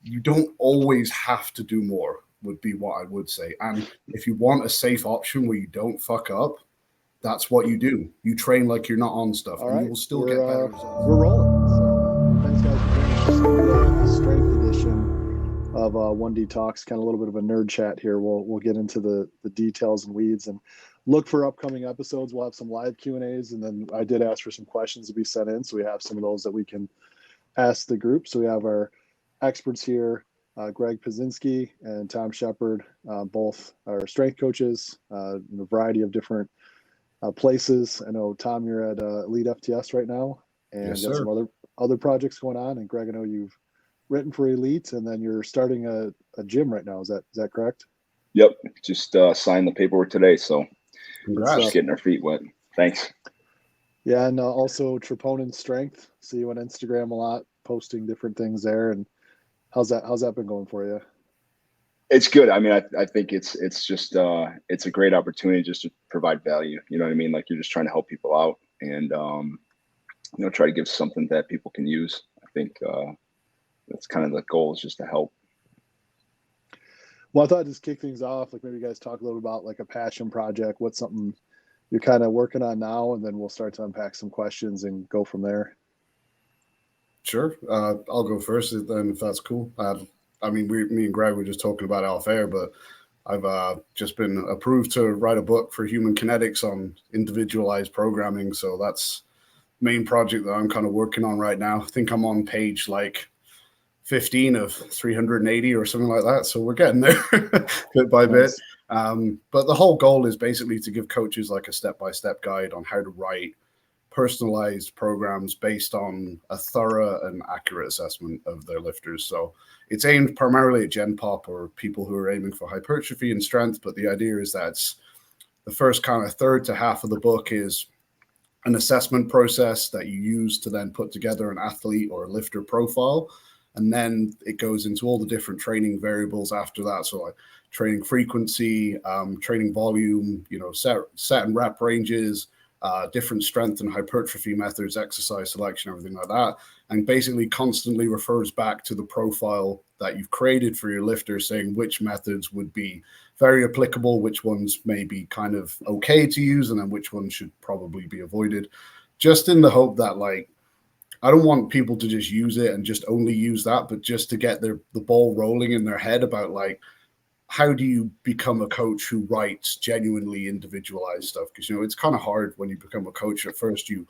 you don't always have to do more, would be what I would say. And if you want a safe option where you don't fuck up, that's what you do. You train like you're not on stuff, and you will still get better results. We're rolling. So thanks, guys, for joining us. The strength edition of 1D Talks, kind of a little bit of a nerd chat here. We'll get into the details and weeds, and look for upcoming episodes. We'll have some live Q&As, and then I did ask for some questions to be sent in, so we have some of those that we can ask the group. So we have our experts here, Greg Pyszczynski and Tom Sheppard, both are strength coaches in a variety of different places. I know, Tom, you're at Elite FTS right now, and Yes, got sir. some other projects going on. And Greg, I know you've written for Elite, and then you're starting a gym right now. Is that correct? Yep, just signed the paperwork today, so Congrats. just getting our feet wet. Thanks. Yeah, and also Troponin Strength. See you on Instagram a lot, posting different things there. And how's that been going for you? It's good. I mean, I think it's just it's a great opportunity just to provide value. You know what I mean? Like, you're just trying to help people out, and try to give something that people can use. I think that's kind of the goal, is just to help. Well, I thought I'd just kick things off. Like, maybe you guys talk a little about like a passion project. What's something you're kind of working on now, and then we'll start to unpack some questions and go from there. Sure. I'll go first then, if that's cool. I mean, me and Greg were just talking about it off air, but I've just been approved to write a book for human kinetics on individualized programming. So that's the main project that I'm kind of working on right now. I think I'm on page like 15 of 380 or something like that. So we're getting there bit by bit. But the whole goal is basically to give coaches like a step-by-step guide on how to write personalized programs based on a thorough and accurate assessment of their lifters. So it's aimed primarily at Gen Pop or people who are aiming for hypertrophy and strength. But the idea is that the first kind of third to half of the book is an assessment process that you use to then put together an athlete or a lifter profile. And then it goes into all the different training variables after that. So like training frequency, training volume, set and rep ranges, different strength and hypertrophy methods, exercise selection, everything like that. And basically constantly refers back to the profile that you've created for your lifter, saying which methods would be very applicable, which ones may be kind of okay to use, and then which ones should probably be avoided. Just in the hope that, like, I don't want people to just use it and just only use that, but just to get the ball rolling in their head about, like, how do you become a coach who writes genuinely individualized stuff? Because, it's kind of hard when you become a coach. At first, you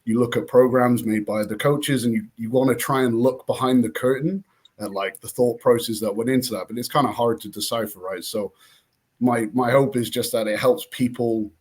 look at programs made by the coaches, and you want to try and look behind the curtain at, like, the thought process that went into that. But it's kind of hard to decipher, right? So my hope is just that it helps people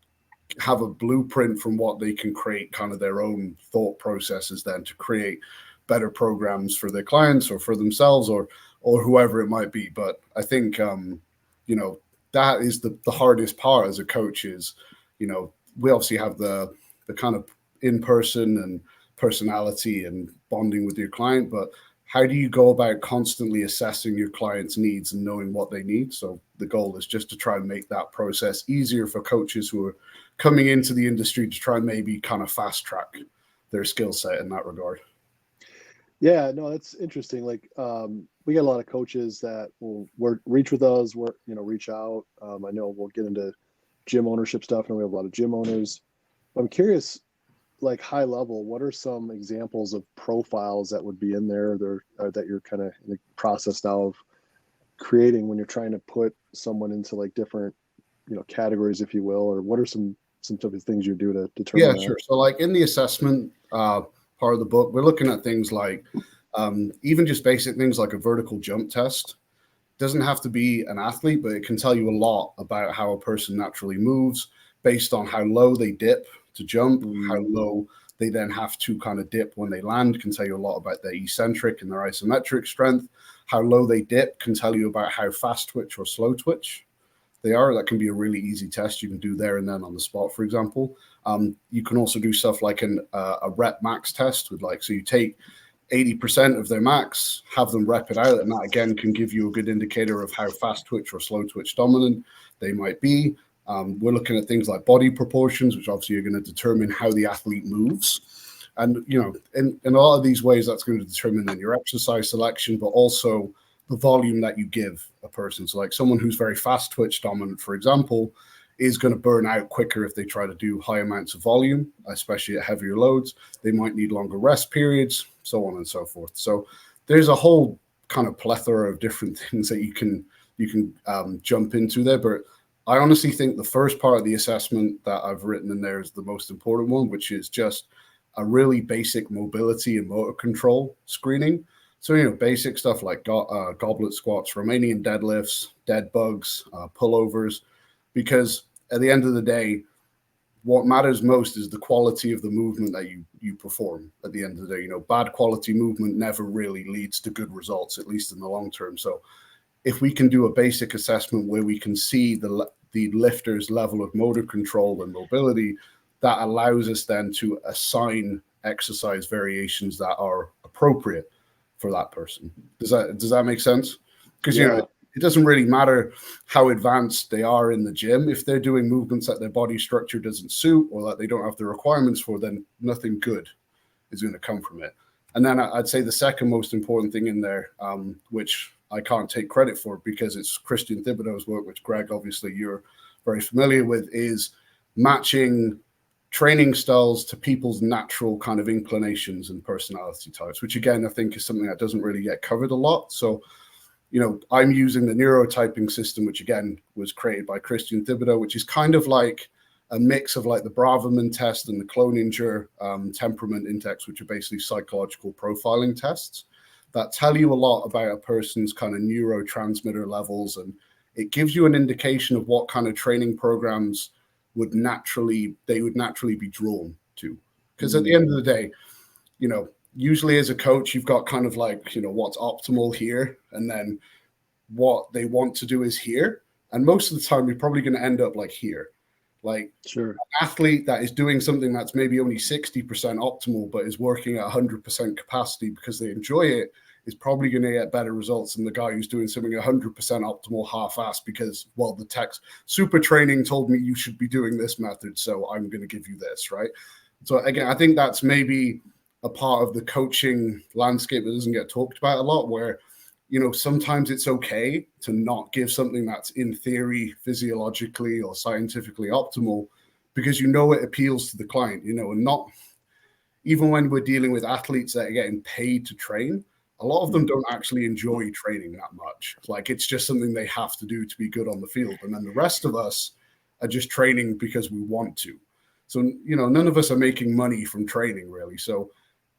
have a blueprint from what they can create, kind of their own thought processes then to create better programs for their clients or for themselves or whoever it might be. But I think, that is the hardest part as a coach is, we obviously have the kind of in-person and personality and bonding with your client, but how do you go about constantly assessing your client's needs and knowing what they need? So the goal is just to try and make that process easier for coaches who are coming into the industry to try and maybe kind of fast track their skill set in that regard. Yeah, no, that's interesting. Like, we get a lot of coaches that will reach with us, reach out. I know we'll get into gym ownership stuff, and we have a lot of gym owners. I'm curious, like, high level, what are some examples of profiles that would be in there that you're kind of in the process now of creating when you're trying to put someone into, like, different, categories, if you will, or what are some type of things you do to determine that? Sure. So, like, in the assessment part of the book, we're looking at things like even just basic things like a vertical jump test. Doesn't have to be an athlete, but it can tell you a lot about how a person naturally moves based on how low they dip to jump, how low they then have to kind of dip when they land, can tell you a lot about their eccentric and their isometric strength. How low they dip can tell you about how fast twitch or slow twitch they are. That can be a really easy test you can do there and then on the spot, for example. You can also do stuff like a rep max test with, like, so you take 80% of their max, have them rep it out, and that again can give you a good indicator of how fast twitch or slow twitch dominant they might be. We're looking at things like body proportions, which obviously are going to determine how the athlete moves. And, in a lot of these ways, that's going to determine then your exercise selection, but also the volume that you give a person. So like someone who's very fast twitch dominant, for example, is going to burn out quicker if they try to do high amounts of volume, especially at heavier loads. They might need longer rest periods, so on and so forth. So there's a whole kind of plethora of different things that you can jump into there. But I honestly think the first part of the assessment that I've written in there is the most important one, which is just a really basic mobility and motor control screening. So, basic stuff like goblet squats, Romanian deadlifts, dead bugs, pullovers, because at the end of the day, what matters most is the quality of the movement that you perform at the end of the day. Bad quality movement never really leads to good results, at least in the long term. So if we can do a basic assessment where we can see the lifter's level of motor control and mobility, that allows us then to assign exercise variations that are appropriate for that person. Does that make sense? Because it doesn't really matter how advanced they are in the gym. If they're doing movements that their body structure doesn't suit or that they don't have the requirements for, then nothing good is going to come from it. And then I'd say the second most important thing in there, which I can't take credit for because it's Christian Thibodeau's work, which Greg, obviously you're very familiar with, is matching training styles to people's natural kind of inclinations and personality types, which again, I think is something that doesn't really get covered a lot. So, I'm using the neurotyping system, which again was created by Christian Thibodeau, which is kind of like a mix of like the Braverman test and the Cloninger temperament index, which are basically psychological profiling tests that tell you a lot about a person's kind of neurotransmitter levels. And it gives you an indication of what kind of training programs they would naturally be drawn to. Because at the end of the day, usually as a coach, you've got kind of like, what's optimal here, and then what they want to do is here. And most of the time, you're probably going to end up like here. Like sure. An athlete that is doing something that's maybe only 60% optimal, but is working at 100% capacity because they enjoy it, is probably going to get better results than the guy who's doing something 100% optimal half-assed because, well, the super training told me you should be doing this method, so I'm going to give you this, right? So again, I think that's maybe a part of the coaching landscape that doesn't get talked about a lot, where, sometimes it's okay to not give something that's in theory, physiologically or scientifically optimal because it appeals to the client, and not even when we're dealing with athletes that are getting paid to train, a lot of them don't actually enjoy training that much. Like it's just something they have to do to be good on the field. And then the rest of us are just training because we want to. So, none of us are making money from training really. So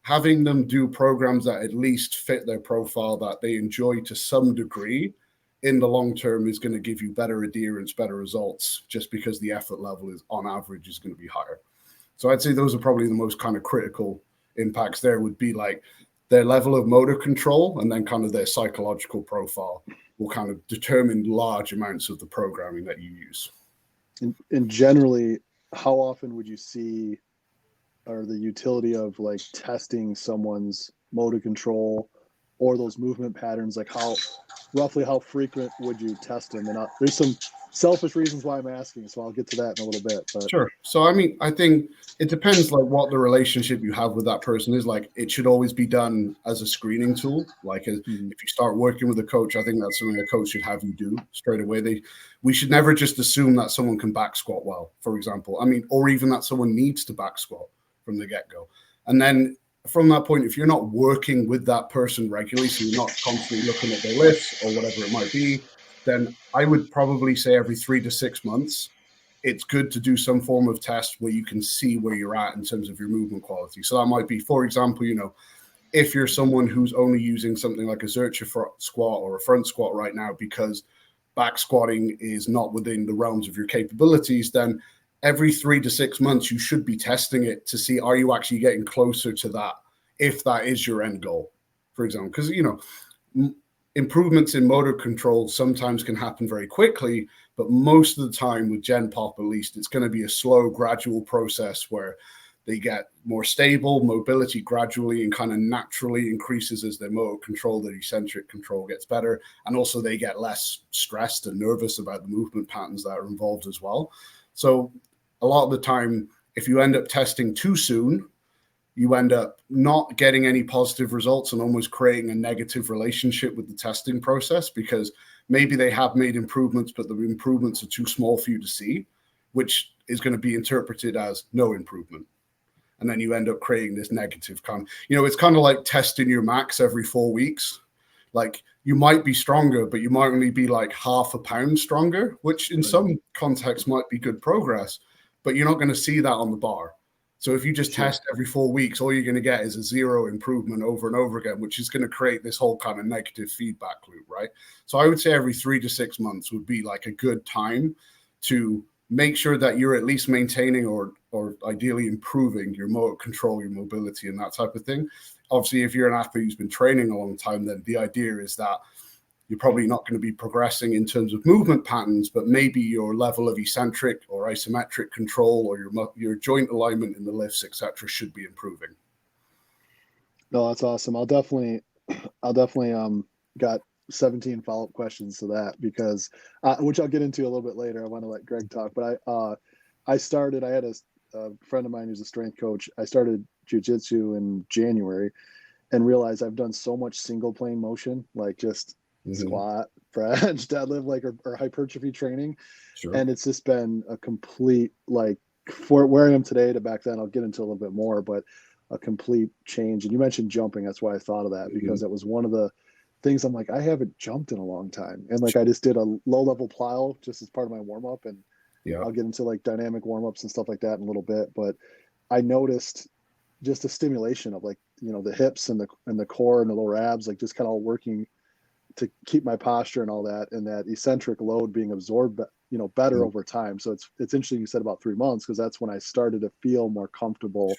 having them do programs that at least fit their profile that they enjoy to some degree in the long term is going to give you better adherence, better results, just because the effort level is on average is going to be higher. So I'd say those are probably the most kind of critical impacts there would be like their level of motor control and then kind of their psychological profile will kind of determine large amounts of the programming that you use. And generally, how often would you see or the utility of like testing someone's motor control or those movement patterns? Like roughly how frequent would you test them? And there's some selfish reasons why I'm asking, so I'll get to that in a little bit. But. Sure. So, I think it depends like what the relationship you have with that person is. Like it should always be done as a screening tool. Like if you start working with a coach, I think that's something a coach should have you do straight away. We should never just assume that someone can back squat well, for example. Or even that someone needs to back squat from the get-go. And then from that point, if you're not working with that person regularly, so you're not constantly looking at their lifts or whatever it might be, then I would probably say every 3 to 6 months, it's good to do some form of test where you can see where you're at in terms of your movement quality. So that might be, for example, if you're someone who's only using something like a Zercher squat or a front squat right now because back squatting is not within the realms of your capabilities, then every 3 to 6 months, you should be testing it to see, are you actually getting closer to that, if that is your end goal, for example. Because, improvements in motor control sometimes can happen very quickly, but most of the time with Gen Pop, at least, it's going to be a slow, gradual process where they get more stable, mobility gradually and kind of naturally increases as their motor control, their eccentric control gets better. And also they get less stressed and nervous about the movement patterns that are involved as well. So a lot of the time, if you end up testing too soon, you end up not getting any positive results and almost creating a negative relationship with the testing process, because maybe they have made improvements, but the improvements are too small for you to see, which is going to be interpreted as no improvement. And then you end up creating this negative it's kind of like testing your max every 4 weeks. Like, you might be stronger, but you might only be like half a pound stronger, which in some contexts might be good progress, but you're not going to see that on the bar. So if you just test every 4 weeks, all you're going to get is a zero improvement over and over again, which is going to create this whole kind of negative feedback loop, right? So I would say every 3 to 6 months would be like a good time to make sure that you're at least maintaining or ideally improving your motor control, your mobility, and that type of thing. Obviously, if you're an athlete who's been training a long time, then the idea is that you're probably not going to be progressing in terms of movement patterns, but maybe your level of eccentric or isometric control or your joint alignment in the lifts, etc., should be improving. No, that's awesome. I'll definitely got 17 follow-up questions to that, because which I'll get into a little bit later. I want to let Greg talk, but I had a friend of mine who's a strength coach. I started jiu-jitsu in January and realized I've done so much single plane motion, like just squat, press, deadlift, like or hypertrophy training. Sure. And it's just been a complete, like, for where I am today to back then. I'll get into a little bit more, but a complete change. And you mentioned jumping. That's why I thought of that, because it was one of the things I'm like, I haven't jumped in a long time. And like, I just did a low level plyo just as part of my warm up. And I'll get into like dynamic warm ups and stuff like that in a little bit. But I noticed just a stimulation of, like, the hips and the core and the lower abs, like just kind of all working to keep my posture and all that, and that eccentric load being absorbed, better over time. So it's interesting you said about 3 months, because that's when I started to feel more comfortable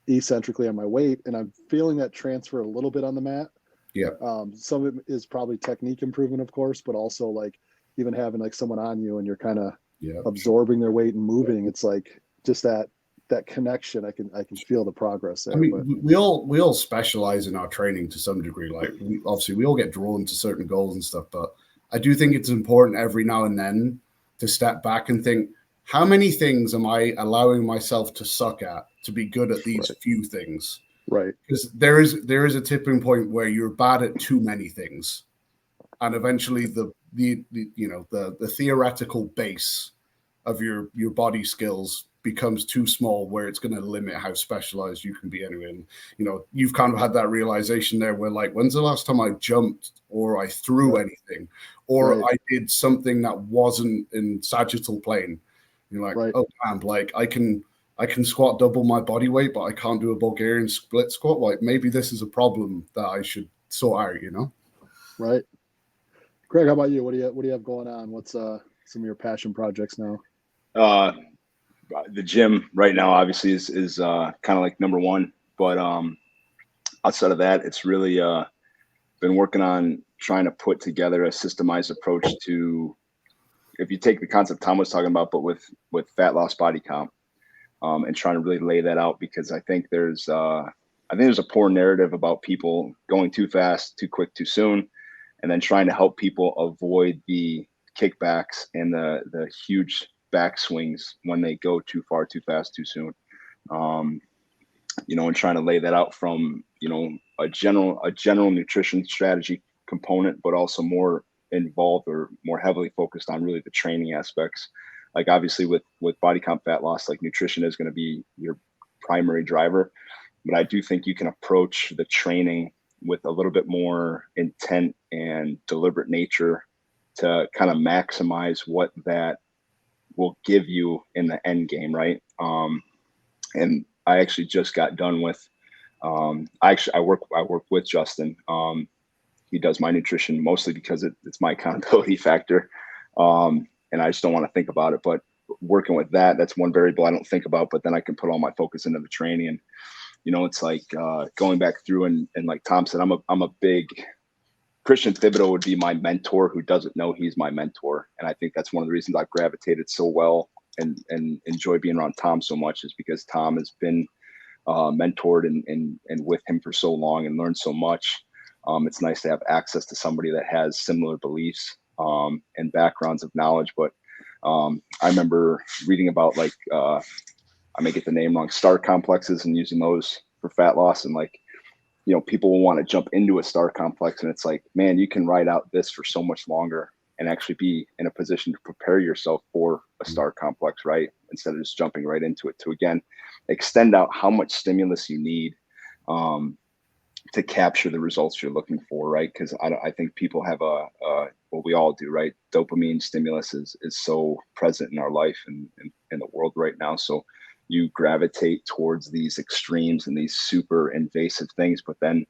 eccentrically on my weight, and I'm feeling that transfer a little bit on the mat. Yeah. Some of it is probably technique improvement, of course, but also like even having like someone on you and you're kind of absorbing their weight and moving. It's like just that connection. I can feel the progress there. I mean, we all specialize in our training to some degree. Like, we all get drawn to certain goals and stuff, but I do think it's important every now and then to step back and think, how many things am I allowing myself to suck at to be good at these few things? Right. Because there is a tipping point where you're bad at too many things, and eventually the theoretical base of your body skills becomes too small, where it's going to limit how specialized you can be anyway. And you've kind of had that realization there, where like, when's the last time I jumped or I threw anything, or I did something that wasn't in sagittal plane? You're like, oh man, like I can squat double my body weight, but I can't do a Bulgarian split squat. Like, maybe this is a problem that I should sort out, Right. Greg, how about you? What do you have going on? What's some of your passion projects now? The gym right now obviously is kind of like number one, but outside of that, it's really been working on trying to put together a systemized approach to, if you take the concept Tom was talking about, but with fat loss body comp, and trying to really lay that out, because I think there's a poor narrative about people going too fast, too quick, too soon, and then trying to help people avoid the kickbacks and the huge backswings when they go too far, too fast, too soon. And trying to lay that out from, a general nutrition strategy component, but also more involved or more heavily focused on really the training aspects. Like, obviously with body comp fat loss, like, nutrition is going to be your primary driver, but I do think you can approach the training with a little bit more intent and deliberate nature to kind of maximize what that will give you in the end game, right? And I actually just got done with I work with Justin. He does my nutrition mostly because it's my accountability factor, and I just don't want to think about it. But working with that's one variable I don't think about, but then I can put all my focus into the training. And it's like going back through and like Tom said, I'm a big Christian Thibodeau would be my mentor who doesn't know he's my mentor. And I think that's one of the reasons I've gravitated so well and enjoy being around Tom so much, is because Tom has been mentored and with him for so long and learned so much. It's nice to have access to somebody that has similar beliefs and backgrounds of knowledge. But I remember reading about, like, I may get the name wrong, star complexes, and using those for fat loss. And like, you know, people will want to jump into a star complex, and it's like, man, you can ride out this for so much longer and actually be in a position to prepare yourself for a star complex, right? Instead of just jumping right into it, to again, extend out how much stimulus you need to capture the results you're looking for, right? Because I think people have well, we all do, right? Dopamine stimulus is so present in our life and in the world right now. So you gravitate towards these extremes and these super invasive things. But then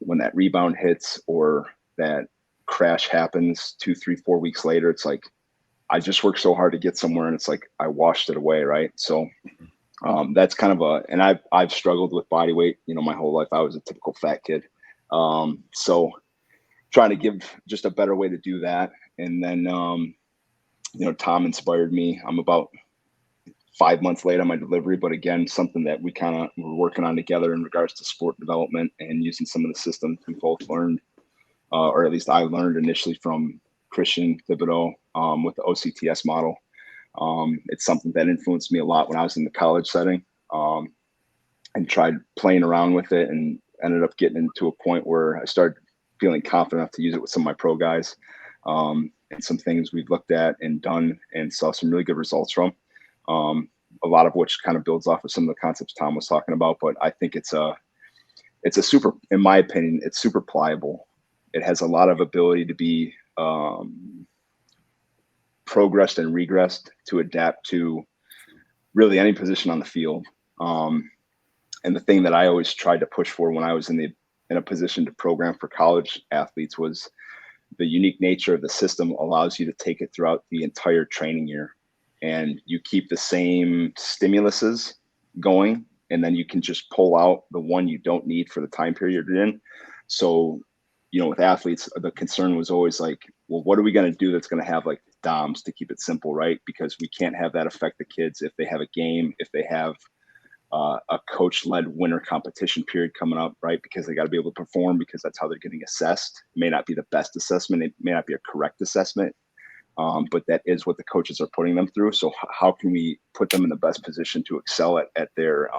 when that rebound hits or that crash happens 2, 3, 4 weeks later, it's like, I just worked so hard to get somewhere, and it's like I washed it away, right? So that's kind of and I've struggled with body weight, you know, my whole life. I was a typical fat kid. So trying to give just a better way to do that. And then, you know, Tom inspired me. I'm about 5 months late on my delivery, but again, something that we kind of were working on together in regards to sport development and using some of the systems we both learned, or at least I learned initially from Christian Thibodeau with the OCTS model. It's something that influenced me a lot when I was in the college setting, and tried playing around with it, and ended up getting into a point where I started feeling confident enough to use it with some of my pro guys, and some things we've looked at and done and saw some really good results from, a lot of which kind of builds off of some of the concepts Tom was talking about. But I think it's a super, in my opinion, it's super pliable. It has a lot of ability to be progressed and regressed to adapt to really any position on the field. And the thing that I always tried to push for when I was in a position to program for college athletes was the unique nature of the system allows you to take it throughout the entire training year, and you keep the same stimuluses going, and then you can just pull out the one you don't need for the time period you're in. So, you know, with athletes, the concern was always like, well, what are we going to do that's going to have like DOMs, to keep it simple, right? Because we can't have that affect the kids if they have a game, if they have a coach-led winter competition period coming up, right? Because they got to be able to perform, because that's how they're getting assessed. It may not be the best assessment, it may not be a correct assessment, but that is what the coaches are putting them through. So how can we put them in the best position to excel at their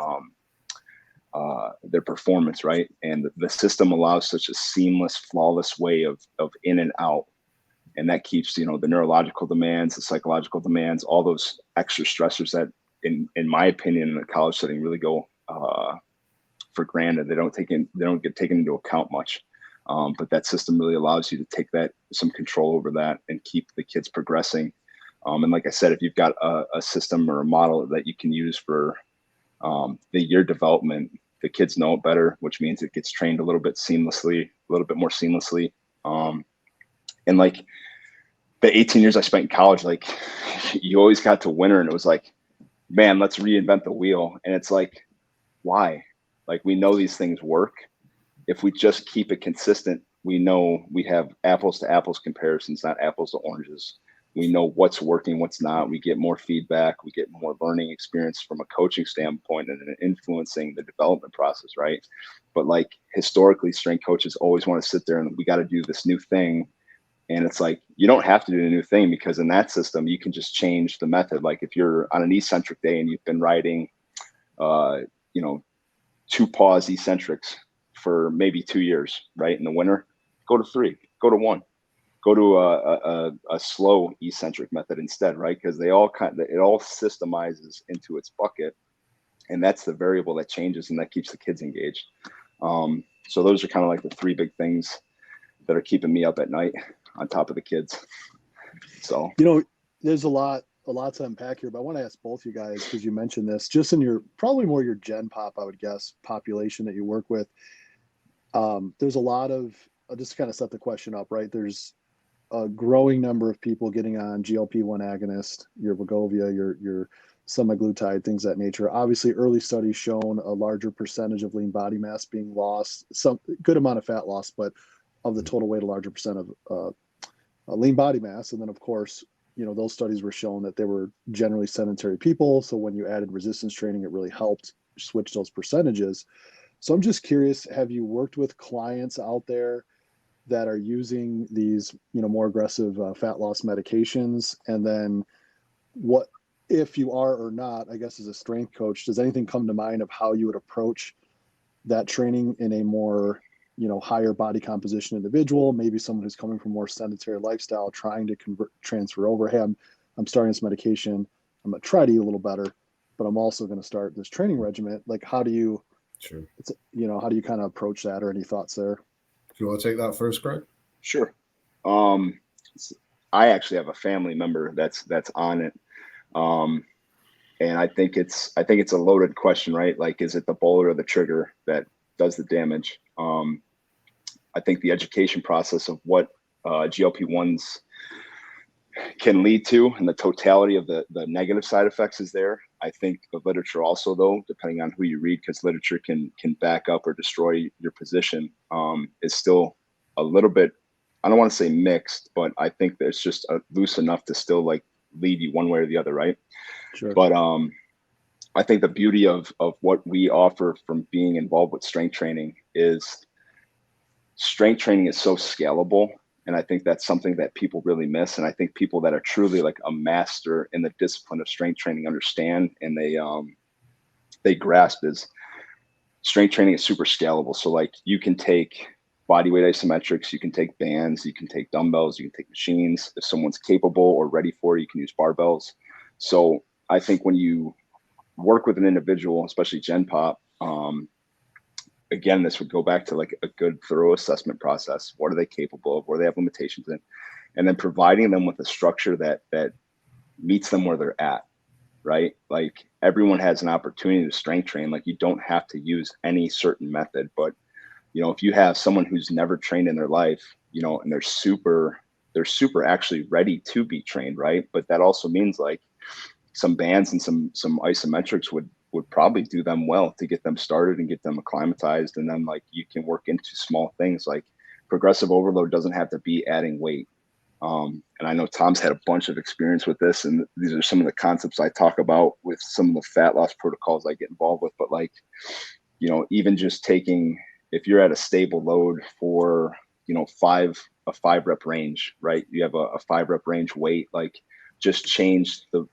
performance, right? And the system allows such a seamless, flawless way of in and out. And that keeps, you know, the neurological demands, the psychological demands, all those extra stressors that, in my opinion, in a college setting really go for granted. They don't get taken into account much. But that system really allows you to take some control over that and keep the kids progressing. And like I said, if you've got a system or a model that you can use for the year development, the kids know it better, which means it gets trained a little bit more seamlessly. And like the 18 years I spent in college, like you always got to winter, and it was like, man, let's reinvent the wheel. And it's like, why? Like, we know these things work. If we just keep it consistent, we know we have apples to apples comparisons, not apples to oranges. We know what's working, what's not. We get more feedback. We get more learning experience from a coaching standpoint and influencing the development process, right? But like historically, strength coaches always want to sit there and we got to do this new thing. And it's like, you don't have to do a new thing, because in that system, you can just change the method. Like if you're on an eccentric day and you've been riding, 2 pause eccentrics for maybe 2 years, right? In the winter, go to 3, go to 1, go to a slow eccentric method instead, right? Because it all systemizes into its bucket, and that's the variable that changes, and that keeps the kids engaged. So those are kind of like the 3 big things that are keeping me up at night on top of the kids. So, you know, there's a lot to unpack here, but I want to ask both you guys, because you mentioned this, just in your probably more your Gen Pop, I would guess, population that you work with. There's a lot of, I'll just kind of set the question up, right? There's a growing number of people getting on GLP-1 agonist, your Wegovy, your Semaglutide, things of that nature. Obviously, early studies shown a larger percentage of lean body mass being lost, some good amount of fat loss, but of the total weight, a larger percent of lean body mass. And then, of course, you know, those studies were shown that they were generally sedentary people. So when you added resistance training, it really helped switch those percentages. So I'm just curious, have you worked with clients out there that are using these, you know, more aggressive fat loss medications? And then what, if you are or not, I guess as a strength coach, does anything come to mind of how you would approach that training in a more, higher body composition individual, maybe someone who's coming from more sedentary lifestyle, trying to transfer over, hey, I'm starting this medication, I'm going to try to eat a little better, but I'm also going to start this training regimen. Like, how do you, how do you kind of approach that, or any thoughts there? Do you want to take that first, Greg? Sure. I actually have a family member that's on it. And I think it's a loaded question, right? Like, is it the bullet or the trigger that does the damage? I think the education process of what GLP-1s can lead to and the totality of the negative side effects is there. I think the literature also, though, depending on who you read, because literature can back up or destroy your position, is still a little bit, I don't want to say mixed, but I think there's just loose enough to still like lead you one way or the other, right? Sure. But I think the beauty of what we offer from being involved with strength training is strength training is so scalable. And I think that's something that people really miss. And I think people that are truly like a master in the discipline of strength training understand, and they grasp, is strength training is super scalable. So like, you can take bodyweight isometrics, you can take bands, you can take dumbbells, you can take machines. If someone's capable or ready for it, you can use barbells. So I think when you work with an individual, especially Gen Pop, again, this would go back to like a good thorough assessment process. What are they capable of? Where they have limitations in? And then providing them with a structure that meets them where they're at, right? Like, everyone has an opportunity to strength train. Like, you don't have to use any certain method, but if you have someone who's never trained in their life, and they're super actually ready to be trained, right? But that also means like some bands and some isometrics would probably do them well to get them started and get them acclimatized. And then like, you can work into small things. Like, progressive overload doesn't have to be adding weight. And I know Tom's had a bunch of experience with this, and these are some of the concepts I talk about with some of the fat loss protocols I get involved with. But like, even just taking, if you're at a stable load for, a 5 rep range, right? You have a 5 rep range weight, like, just change the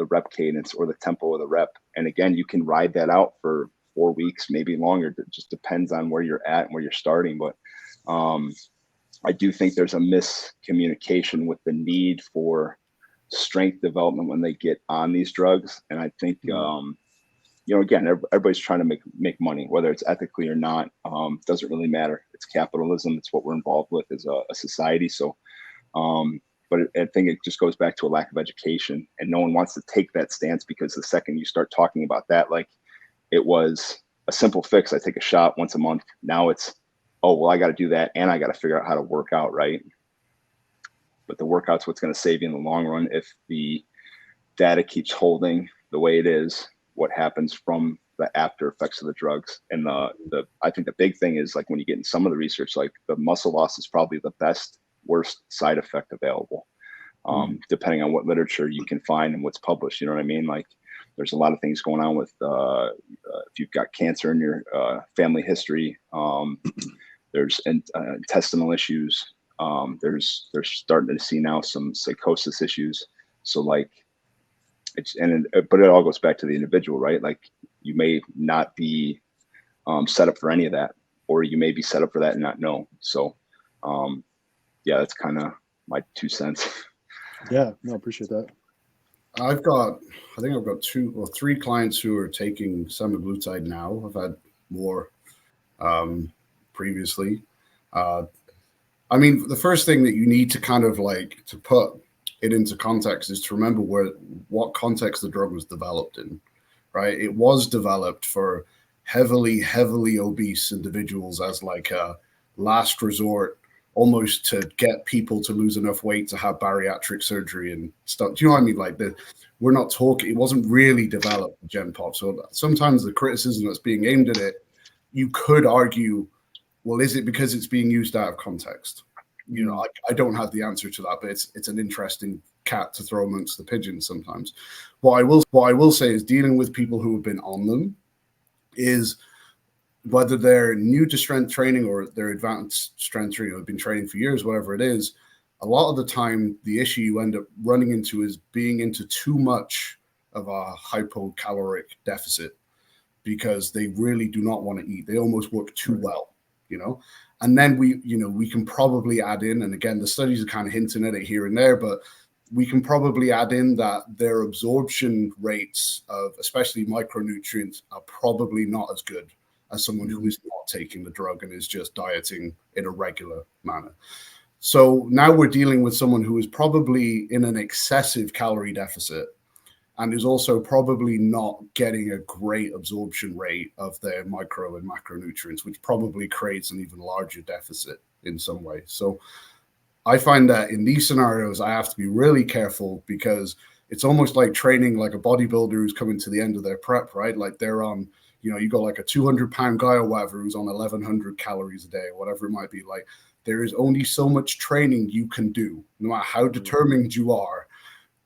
rep cadence or the tempo of the rep. And again, you can ride that out for 4 weeks, maybe longer. It just depends on where you're at and where you're starting. But I do think there's a miscommunication with the need for strength development when they get on these drugs. And I think, again, everybody's trying to make money, whether it's ethically or not, doesn't really matter. It's capitalism. It's what we're involved with as a society. So, but I think it just goes back to a lack of education, and no one wants to take that stance, because the second you start talking about that, like, it was a simple fix. I take a shot once a month. Now it's, oh, well, I got to do that, and I got to figure out how to work out, right? But the workout's what's going to save you in the long run. If the data keeps holding the way it is, what happens from the after effects of the drugs. And I think the big thing is, like, when you get in some of the research, like, the muscle loss is probably the worst side effect available, depending on what literature you can find and what's published. You know what I mean? Like, there's a lot of things going on with if you've got cancer in your family history, there's intestinal issues. They're starting to see now some psychosis issues. So like, but it all goes back to the individual, right? Like, you may not be set up for any of that, or you may be set up for that and not know. So yeah, that's kind of my 2 cents. Yeah, no, appreciate that. I think I've got 2 or 3 clients who are taking semaglutide now. I've had more previously. I mean, the first thing that you need to kind of like to put it into context is to remember what context the drug was developed in, right? It was developed for heavily obese individuals as like a last resort, almost to get people to lose enough weight to have bariatric surgery and stuff. Do you know what I mean? Like, we're not talking, it wasn't really developed for Gen Pop. So sometimes the criticism that's being aimed at it, you could argue, well, is it because it's being used out of context? You know, I don't have the answer to that, but it's an interesting cat to throw amongst the pigeons sometimes. What I will say is, dealing with people who have been on them is, whether they're new to strength training or they're advanced strength training or have been training for years, whatever it is, a lot of the time the issue you end up running into is being into too much of a hypocaloric deficit. because they really do not want to eat. They almost work too well, and then we can probably add in, and again, the studies are kind of hinting at it here and there, but we can probably add in that their absorption rates of especially micronutrients are probably not as good as someone who is not taking the drug and is just dieting in a regular manner. So now we're dealing with someone who is probably in an excessive calorie deficit and is also probably not getting a great absorption rate of their micro and macronutrients, which probably creates an even larger deficit in some way. So I find that in these scenarios, I have to be really careful because it's almost like training like a bodybuilder who's coming to the end of their prep, right? Like they're on, you got like a 200-pound guy or whatever who's on 1,100 calories a day, or whatever it might be. Like there is only so much training you can do, no matter how determined you are.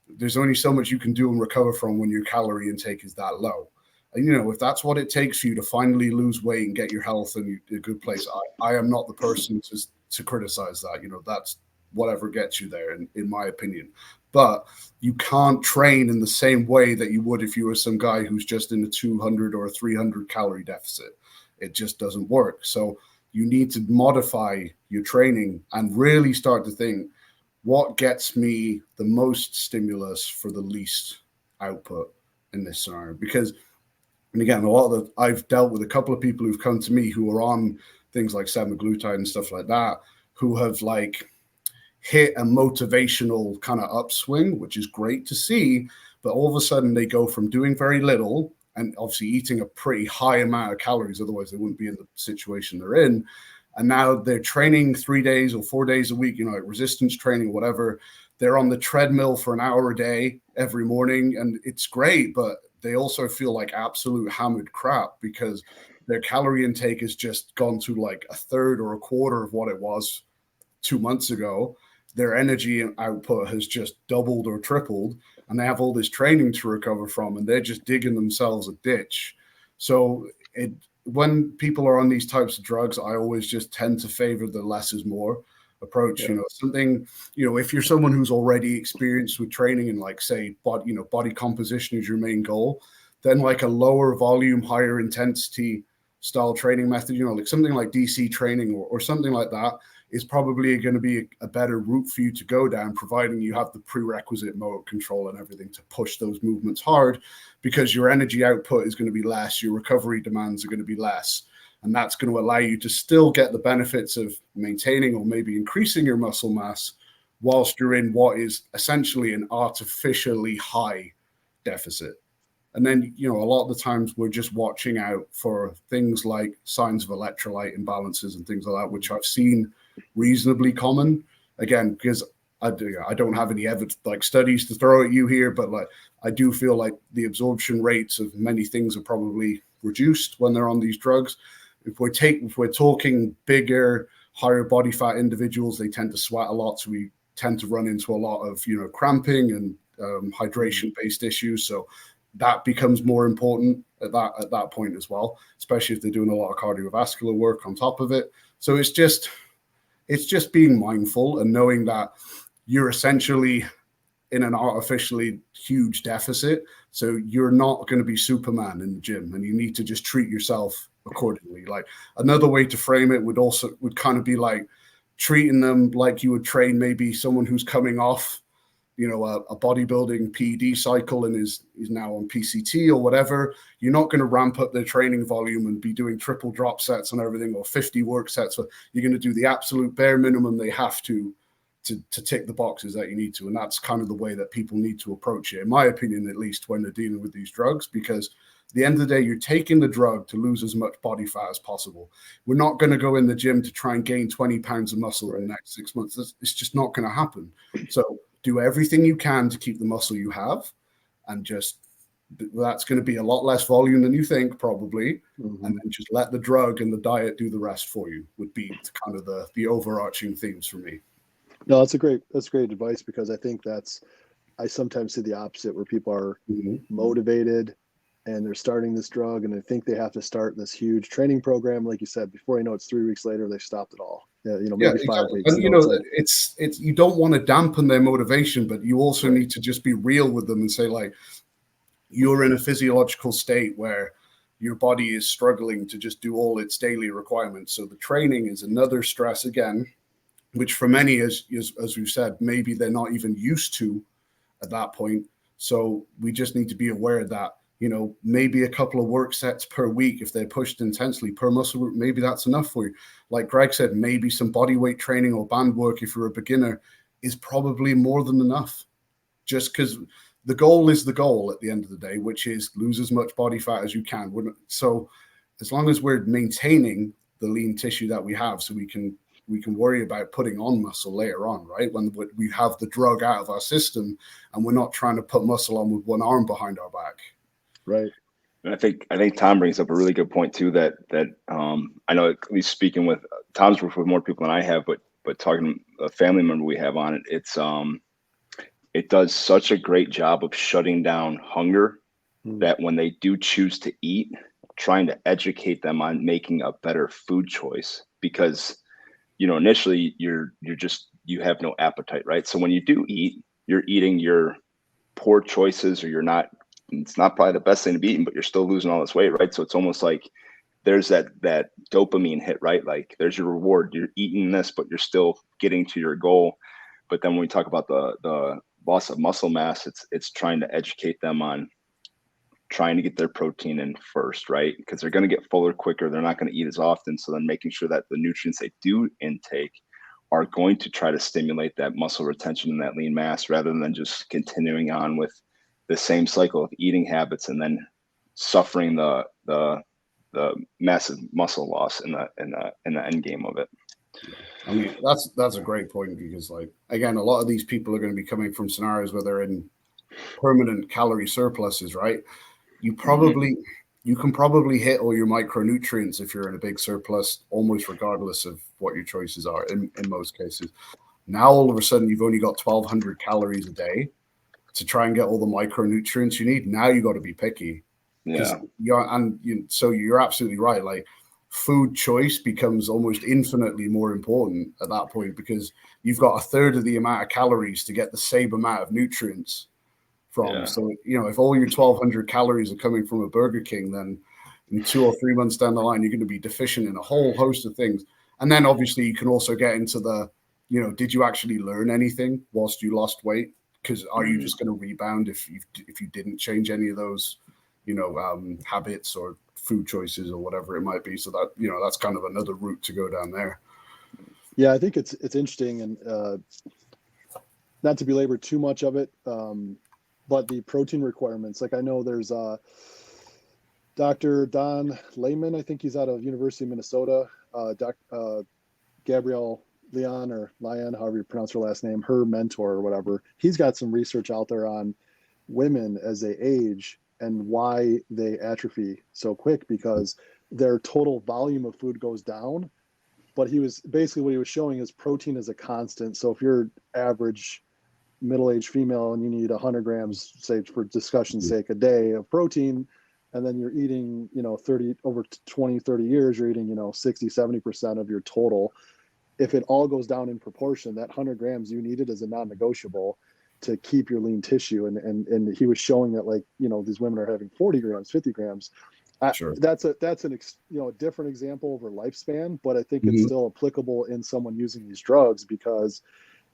There's only so much you can do and recover from when your calorie intake is that low. And, if that's what it takes for you to finally lose weight and get your health in a good place, I am not the person to criticize that. That's whatever gets you there, in my opinion. But you can't train in the same way that you would if you were some guy who's just in a 200 or 300 calorie deficit. It just doesn't work. So you need to modify your training and really start to think, what gets me the most stimulus for the least output in this scenario? Because, and again, I've dealt with a couple of people who've come to me who are on things like semaglutide and stuff like that, who have hit a motivational kind of upswing, which is great to see. But all of a sudden they go from doing very little and obviously eating a pretty high amount of calories, otherwise they wouldn't be in the situation they're in. And now they're training 3 days or 4 days a week, like resistance training, whatever. They're on the treadmill for an hour a day every morning, and it's great, but they also feel like absolute hammered crap because their calorie intake has just gone to like a third or a quarter of what it was 2 months ago. Their energy output has just doubled or tripled, and they have all this training to recover from, and they're just digging themselves a ditch. So when people are on these types of drugs, I always just tend to favor the less is more approach. Yeah. If you're someone who's already experienced with training and say body composition is your main goal, then like a lower volume, higher intensity style training method, something like DC training or something like that is probably going to be a better route for you to go down, providing you have the prerequisite motor control and everything to push those movements hard, because your energy output is going to be less, your recovery demands are going to be less, and that's going to allow you to still get the benefits of maintaining or maybe increasing your muscle mass whilst you're in what is essentially an artificially high deficit. And then, a lot of the times we're just watching out for things like signs of electrolyte imbalances and things like that, which I've seen reasonably common. Again, because I don't have any evidence, studies to throw at you here, but I do feel like the absorption rates of many things are probably reduced when they're on these drugs. If we're talking bigger, higher body fat individuals, they tend to sweat a lot, so we tend to run into a lot of cramping and hydration-based issues. So that becomes more important at that point as well, especially if they're doing a lot of cardiovascular work on top of it. So it's just being mindful and knowing that you're essentially in an artificially huge deficit. So you're not going to be Superman in the gym, and you need to just treat yourself accordingly. Like another way to frame it would kind of be like treating them like you would train maybe someone who's coming off a bodybuilding PED cycle and is now on PCT or whatever. You're not going to ramp up their training volume and be doing triple drop sets and everything, or 50 work sets. So you're going to do the absolute bare minimum they have to tick the boxes that you need to. And that's kind of the way that people need to approach it, in my opinion, at least when they're dealing with these drugs, because at the end of the day, you're taking the drug to lose as much body fat as possible. We're not going to go in the gym to try and gain 20 pounds of muscle in the next 6 months. It's just not going to happen. So do everything you can to keep the muscle you have, and that's going to be a lot less volume than you think probably. Mm-hmm. And then just let the drug and the diet do the rest for you would be kind of the overarching themes for me. No, that's great advice, because I think I sometimes see the opposite, where people are motivated and they're starting this drug and they think they have to start this huge training program. Like you said, before you know it's 3 weeks later, they stopped it all. Maybe exactly. 5 weeks. And it's you don't want to dampen their motivation, but you also need to just be real with them and say, like, you're in a physiological state where your body is struggling to just do all its daily requirements. So the training is another stress again, which for many, as we've said, maybe they're not even used to at that point. So we just need to be aware that, maybe a couple of work sets per week, if they're pushed intensely per muscle group, maybe that's enough for you. Like Greg said, maybe some body weight training or band work, if you're a beginner, is probably more than enough. Just because the goal is the goal at the end of the day, which is lose as much body fat as you can. So as long as we're maintaining the lean tissue that we have, so we can worry about putting on muscle later on, right? When we have the drug out of our system and we're not trying to put muscle on with one arm behind our back. Right. And I think Tom brings up a really good point too, that I know, at least speaking with Tom's worked with more people than I have, but talking to a family member we have on it, it does such a great job of shutting down hunger that when they do choose to eat, trying to educate them on making a better food choice, because initially you have no appetite, right? So when you do eat, you're eating your poor choices, or it's not probably the best thing to be eating, but you're still losing all this weight, right? So it's almost like there's that dopamine hit, right? Like there's your reward. You're eating this, but you're still getting to your goal. But then when we talk about the loss of muscle mass, it's trying to educate them on trying to get their protein in first, right? Because they're going to get fuller quicker. They're not going to eat as often. So then making sure that the nutrients they do intake are going to try to stimulate that muscle retention and that lean mass, rather than just continuing on with the same cycle of eating habits and then suffering the massive muscle loss in the end game of it. I mean, that's a great point, because, like, again, a lot of these people are going to be coming from scenarios where they're in permanent calorie surpluses, right? You can probably hit all your micronutrients if you're in a big surplus, almost regardless of what your choices are in most cases. Now, all of a sudden, you've only got 1,200 calories a day to try and get all the micronutrients you need. Now you got to be picky. Yeah. So you're absolutely right. Like, food choice becomes almost infinitely more important at that point, because you've got a third of the amount of calories to get the same amount of nutrients from. Yeah. So, if all your 1,200 calories are coming from a Burger King, then in 2 or 3 months down the line, you're going to be deficient in a whole host of things. And then obviously you can also get into the, did you actually learn anything whilst you lost weight? Because are you just going to rebound if you didn't change any of those, habits or food choices or whatever it might be? So that, that's kind of another route to go down there. Yeah, I think it's interesting, and not to belabor too much of it, but the protein requirements. Like, I know there's Dr. Don Layman, I think he's out of University of Minnesota, Gabrielle Leon, or Lyon, however you pronounce her last name, her mentor or whatever. He's got some research out there on women as they age and why they atrophy so quick, because their total volume of food goes down. But what he was showing is protein is a constant. So if you're average middle-aged female and you need 100 grams, say for discussion's sake, a day of protein, and then you're eating, over 20, 30 years, you're eating, 60, 70% of your total. If it all goes down in proportion, that 100 grams you needed is a non-negotiable to keep your lean tissue. And he was showing that, like, these women are having 40 grams, 50 grams. Sure. That's a different example over lifespan, but I think it's still applicable in someone using these drugs, because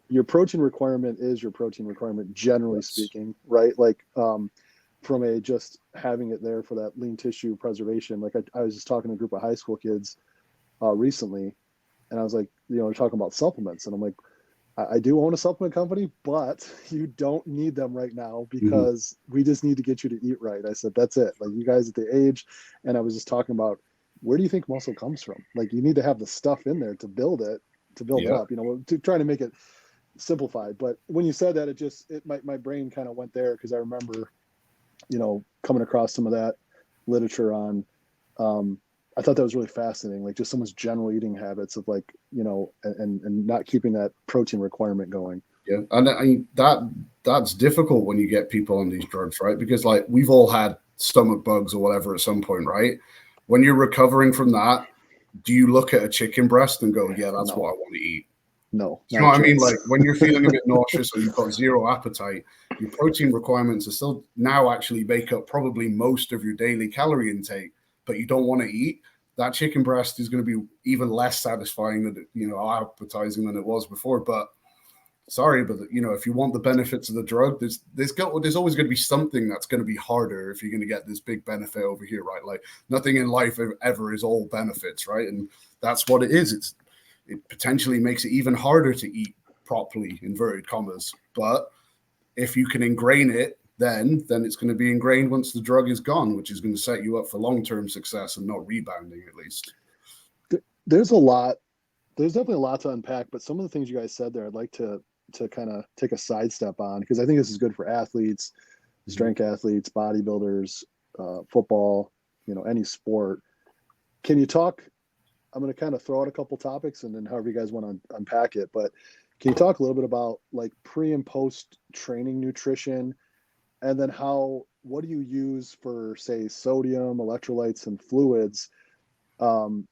your protein requirement is your protein requirement, generally speaking, right? Like, from a just having it there for that lean tissue preservation. Like, I was just talking to a group of high school kids recently, and I was like, we're talking about supplements, and I'm like, I do own a supplement company, but you don't need them right now, because we just need to get you to eat right. I said, that's it. Like, you guys at the age, and I was just talking about, where do you think muscle comes from? Like, you need to have the stuff in there to build it up, to try to make it simplified. But when you said that, my brain kind of went there, because I remember, coming across some of that literature on, I thought that was really fascinating, like just someone's general eating habits of, like, and not keeping that protein requirement going. Yeah, and that's difficult when you get people on these drugs, right? Because, like, we've all had stomach bugs or whatever at some point, right? When you're recovering from that, do you look at a chicken breast and go, yeah, that's what I want to eat? No. You know what I mean? Like, when you're feeling a bit nauseous or you've got zero appetite, your protein requirements are still now actually make up probably most of your daily calorie intake. but you don't want to eat, that chicken breast is going to be even less satisfying than, appetizing than it was before. But sorry, but if you want the benefits of the drug, there's always going to be something that's going to be harder if you're going to get this big benefit over here, right? Like nothing in life ever is all benefits, right? And that's what it is. It potentially makes it even harder to eat properly, inverted commas. But if you can ingrain it, then it's going to be ingrained once the drug is gone, which is going to set you up for long-term success and not rebounding, at least. There's definitely a lot to unpack, but some of the things you guys said there, I'd like to kind of take a sidestep on, because I think this is good for athletes, strength athletes, bodybuilders, football, any sport. Can you talk? I'm going to kind of throw out a couple topics and then however you guys want to unpack it, but can you talk a little bit about like pre and post training nutrition, and then what do you use for, say, sodium, electrolytes, and fluids?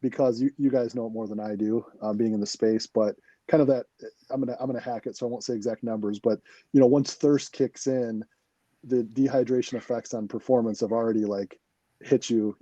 Because you guys know it more than I do, being in the space, but kind of that, I'm gonna hack it, so I won't say exact numbers, but once thirst kicks in, the dehydration effects on performance have already like hit you,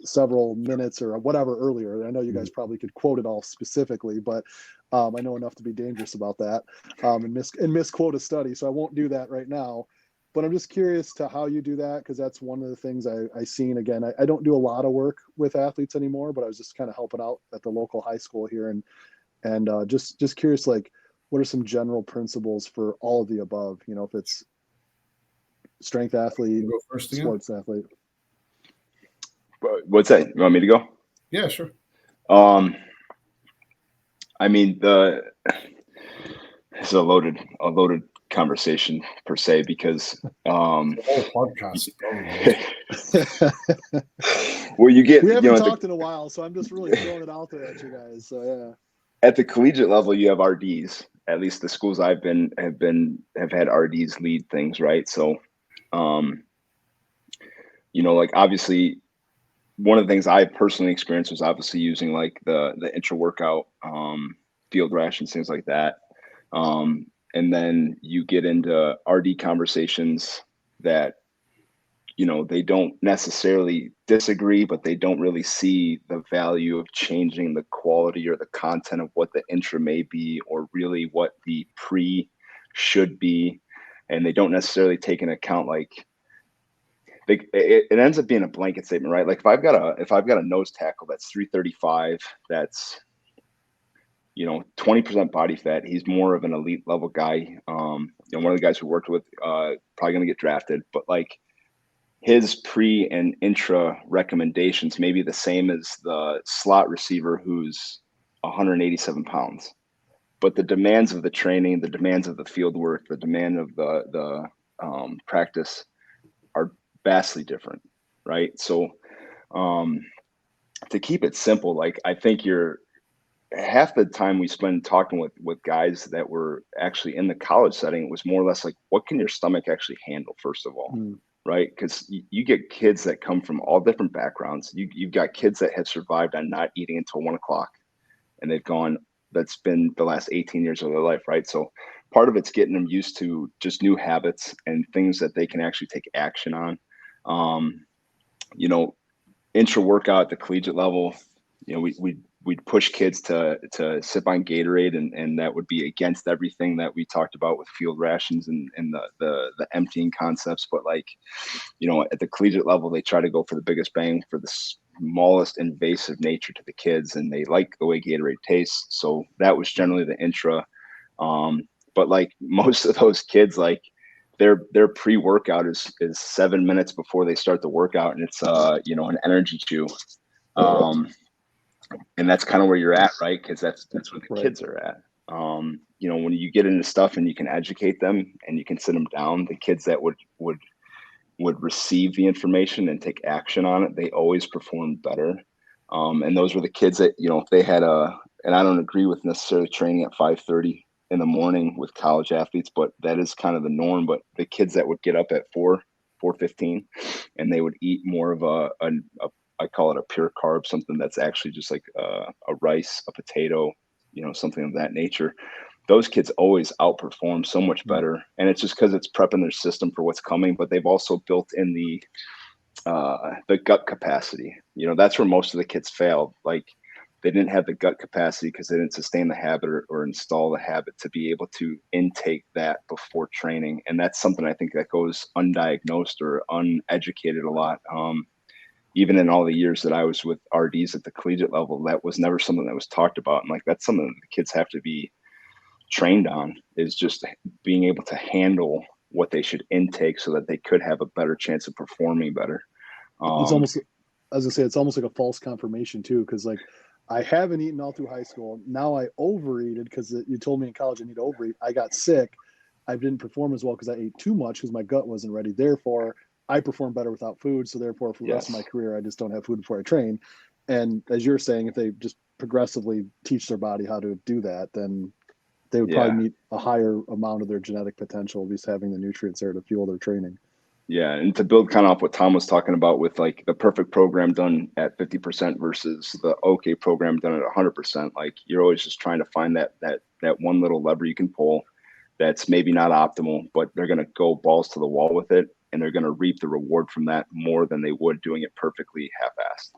several minutes or whatever earlier. I know you guys probably could quote it all specifically, but I know enough to be dangerous about that, and misquote a study, so I won't do that right now. But I'm just curious to how you do that, because that's one of the things I seen. Again, I don't do a lot of work with athletes anymore, but I was just kind of helping out at the local high school here, and just curious, like, what are some general principles for all of the above? If it's strength athlete, sports athlete. What's that? You want me to go? Yeah, sure. I mean, it's a loaded conversation per se, because the whole podcast. Well, you get, we haven't talked in a while, so I'm just really throwing it out there at you guys. So yeah. At the collegiate level, you have RDs. At least the schools I've been have had RDs lead things, right? So, like obviously, one of the things I personally experienced was obviously using like the intra-workout field rations, things like that. And then you get into RD conversations that, they don't necessarily disagree, but they don't really see the value of changing the quality or the content of what the intra may be, or really what the pre should be. And they don't necessarily take into account, like, it ends up being a blanket statement, right? Like if I've got a nose tackle that's 335, that's 20% body fat, he's more of an elite level guy. One of the guys who worked with, probably gonna get drafted, but like his pre and intra recommendations may be the same as the slot receiver who's 187 pounds. But the demands of the training, the demands of the field work, the demand of the practice are vastly different, right? So to keep it simple, like I think half the time we spend talking with guys that were actually in the college setting, it was more or less like, what can your stomach actually handle, first of all? Right? Because you get kids that come from all different backgrounds. You've got kids that have survived on not eating until 1 o'clock, and that's been the last 18 years of their life, right? So part of it's getting them used to just new habits and things that they can actually take action on. Intra workout at the collegiate level, we'd push kids to sip on Gatorade, and that would be against everything that we talked about with field rations and the emptying concepts. But like, at the collegiate level, they try to go for the biggest bang for the smallest invasive nature to the kids, and they like the way Gatorade tastes. So that was generally the intra. But like most of those kids, like their pre-workout is 7 minutes before they start the workout, and it's an energy chew. And that's kind of where you're at, right? Because that's where the kids are at. When you get into stuff and you can educate them and you can sit them down, the kids that would receive the information and take action on it, they always perform better. And those were the kids that, if they had and I don't agree with necessarily training at 5:30 in the morning with college athletes, but that is kind of the norm. But the kids that would get up at 4:15 and they would eat more of I call it a pure carb, something that's actually just like a rice, a potato, something of that nature. Those kids always outperform so much better. And it's just because it's prepping their system for what's coming, but they've also built in the gut capacity. You know, that's where most of the kids failed. Like, they didn't have the gut capacity because they didn't sustain the habit or install the habit to be able to intake that before training. And that's something I think that goes undiagnosed or uneducated a lot. Even in all the years that I was with RDs at the collegiate level, that was never something that was talked about. And like, that's something that the kids have to be trained on, is just being able to handle what they should intake so that they could have a better chance of performing better. It's almost, as I say, it's almost like a false confirmation too. Cause like, I haven't eaten all through high school. Now I overeated because you told me in college I need to overeat. I got sick. I didn't perform as well because I ate too much because my gut wasn't ready. Therefore, I perform better without food. So therefore, for the rest of my career, I just don't have food before I train. And as you're saying, if they just progressively teach their body how to do that, then they would probably meet a higher amount of their genetic potential, at least having the nutrients there to fuel their training. Yeah, and to build kind of off what Tom was talking about with like the perfect program done at 50% versus the okay program done at 100%, like you're always just trying to find that one little lever you can pull that's maybe not optimal, but they're going to go balls to the wall with it, and they're going to reap the reward from that more than they would doing it perfectly half-assed.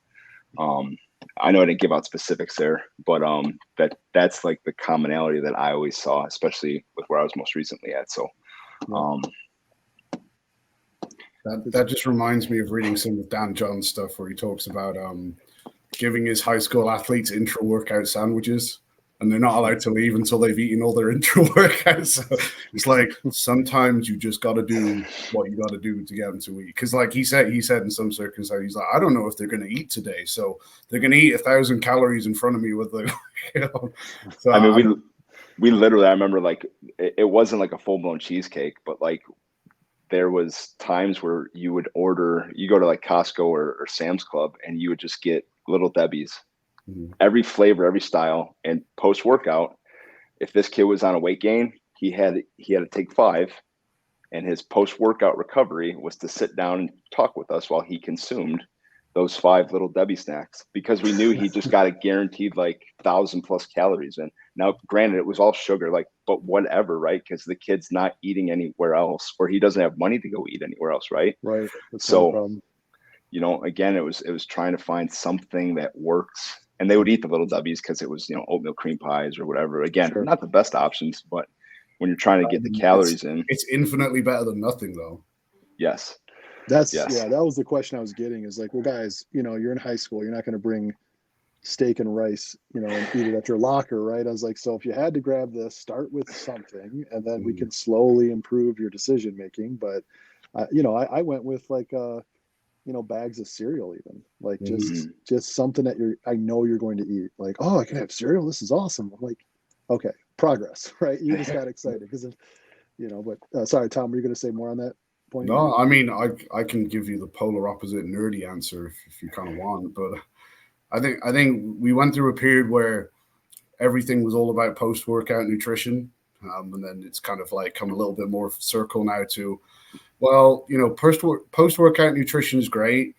I know I didn't give out specifics there, but that's like the commonality that I always saw, especially with where I was most recently at. So that just reminds me of reading some of Dan John's stuff where he talks about giving his high school athletes intra-workout sandwiches, and they're not allowed to leave until they've eaten all their intra-workouts. So it's like, sometimes you just got to do what you got to do to get them to eat. Because like he said in some circumstances, he's like, I don't know if they're going to eat today. So they're going to eat 1,000 calories in front of me with the, you know. So, I mean, we literally, I remember like, it wasn't like a full-blown cheesecake, but like, there was times where you would you go to like Costco or Sam's Club, and you would just get Little Debbie's, every flavor, every style. And post-workout, if this kid was on a weight gain, he had to take 5, and his post-workout recovery was to sit down and talk with us while he consumed those 5 Little Debbie snacks, because we knew he just got a guaranteed like 1,000+ calories in. Now, granted, it was all sugar, like, but whatever, right? Because the kid's not eating anywhere else, or he doesn't have money to go eat anywhere else, right? Right. That's so, you know, again, it was trying to find something that works. And they would eat the Little W's because it was, you know, oatmeal cream pies or whatever. Again, not the best options, but when you're trying to get the calories in, it's infinitely better than nothing, though. Yes. That was the question I was getting, is like, well, guys, you know, you're in high school, you're not going to bring steak and rice, you know, and eat it at your locker, right? I was like, so if you had to grab this, start with something, and then we can slowly improve your decision making. But you know, I went with like you know, bags of cereal, even like just something that I know you're going to eat. Like, oh, I can have cereal, this is awesome. I'm like, okay, progress, right? You just got excited because of, you know. But sorry, Tom, were you going to say more on that point? No, I mean, I can give you the polar opposite nerdy answer if you kind of want, but I think we went through a period where everything was all about post-workout nutrition, and then it's kind of like come a little bit more circle now to, well, you know, post-workout nutrition is great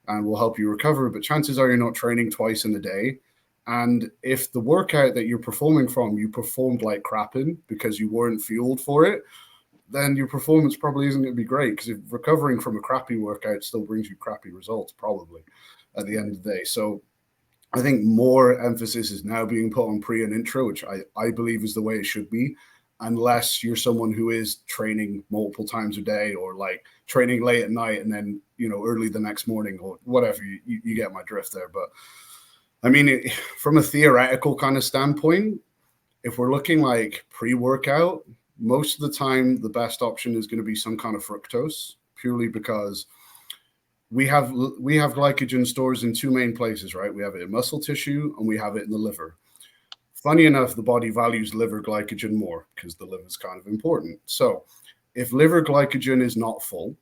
and will help you recover, but chances are you're not training twice in a day. And if the workout that you're performing from, you performed like crap in because you weren't fueled for it, then your performance probably isn't going to be great, because if recovering from a crappy workout still brings you crappy results, probably at the end of the day. So I think more emphasis is now being put on pre and intra, which I believe is the way it should be, unless you're someone who is training multiple times a day, or like training late at night and then, you know, early the next morning or whatever. You get my drift there. But I mean, from a theoretical kind of standpoint, if we're looking like pre-workout, most of the time the best option is going to be some kind of fructose, purely because we have glycogen stores in 2 main places, right? We have it in muscle tissue and we have it in the liver. Funny enough, the body values liver glycogen more because the liver is kind of important. So if liver glycogen is not full,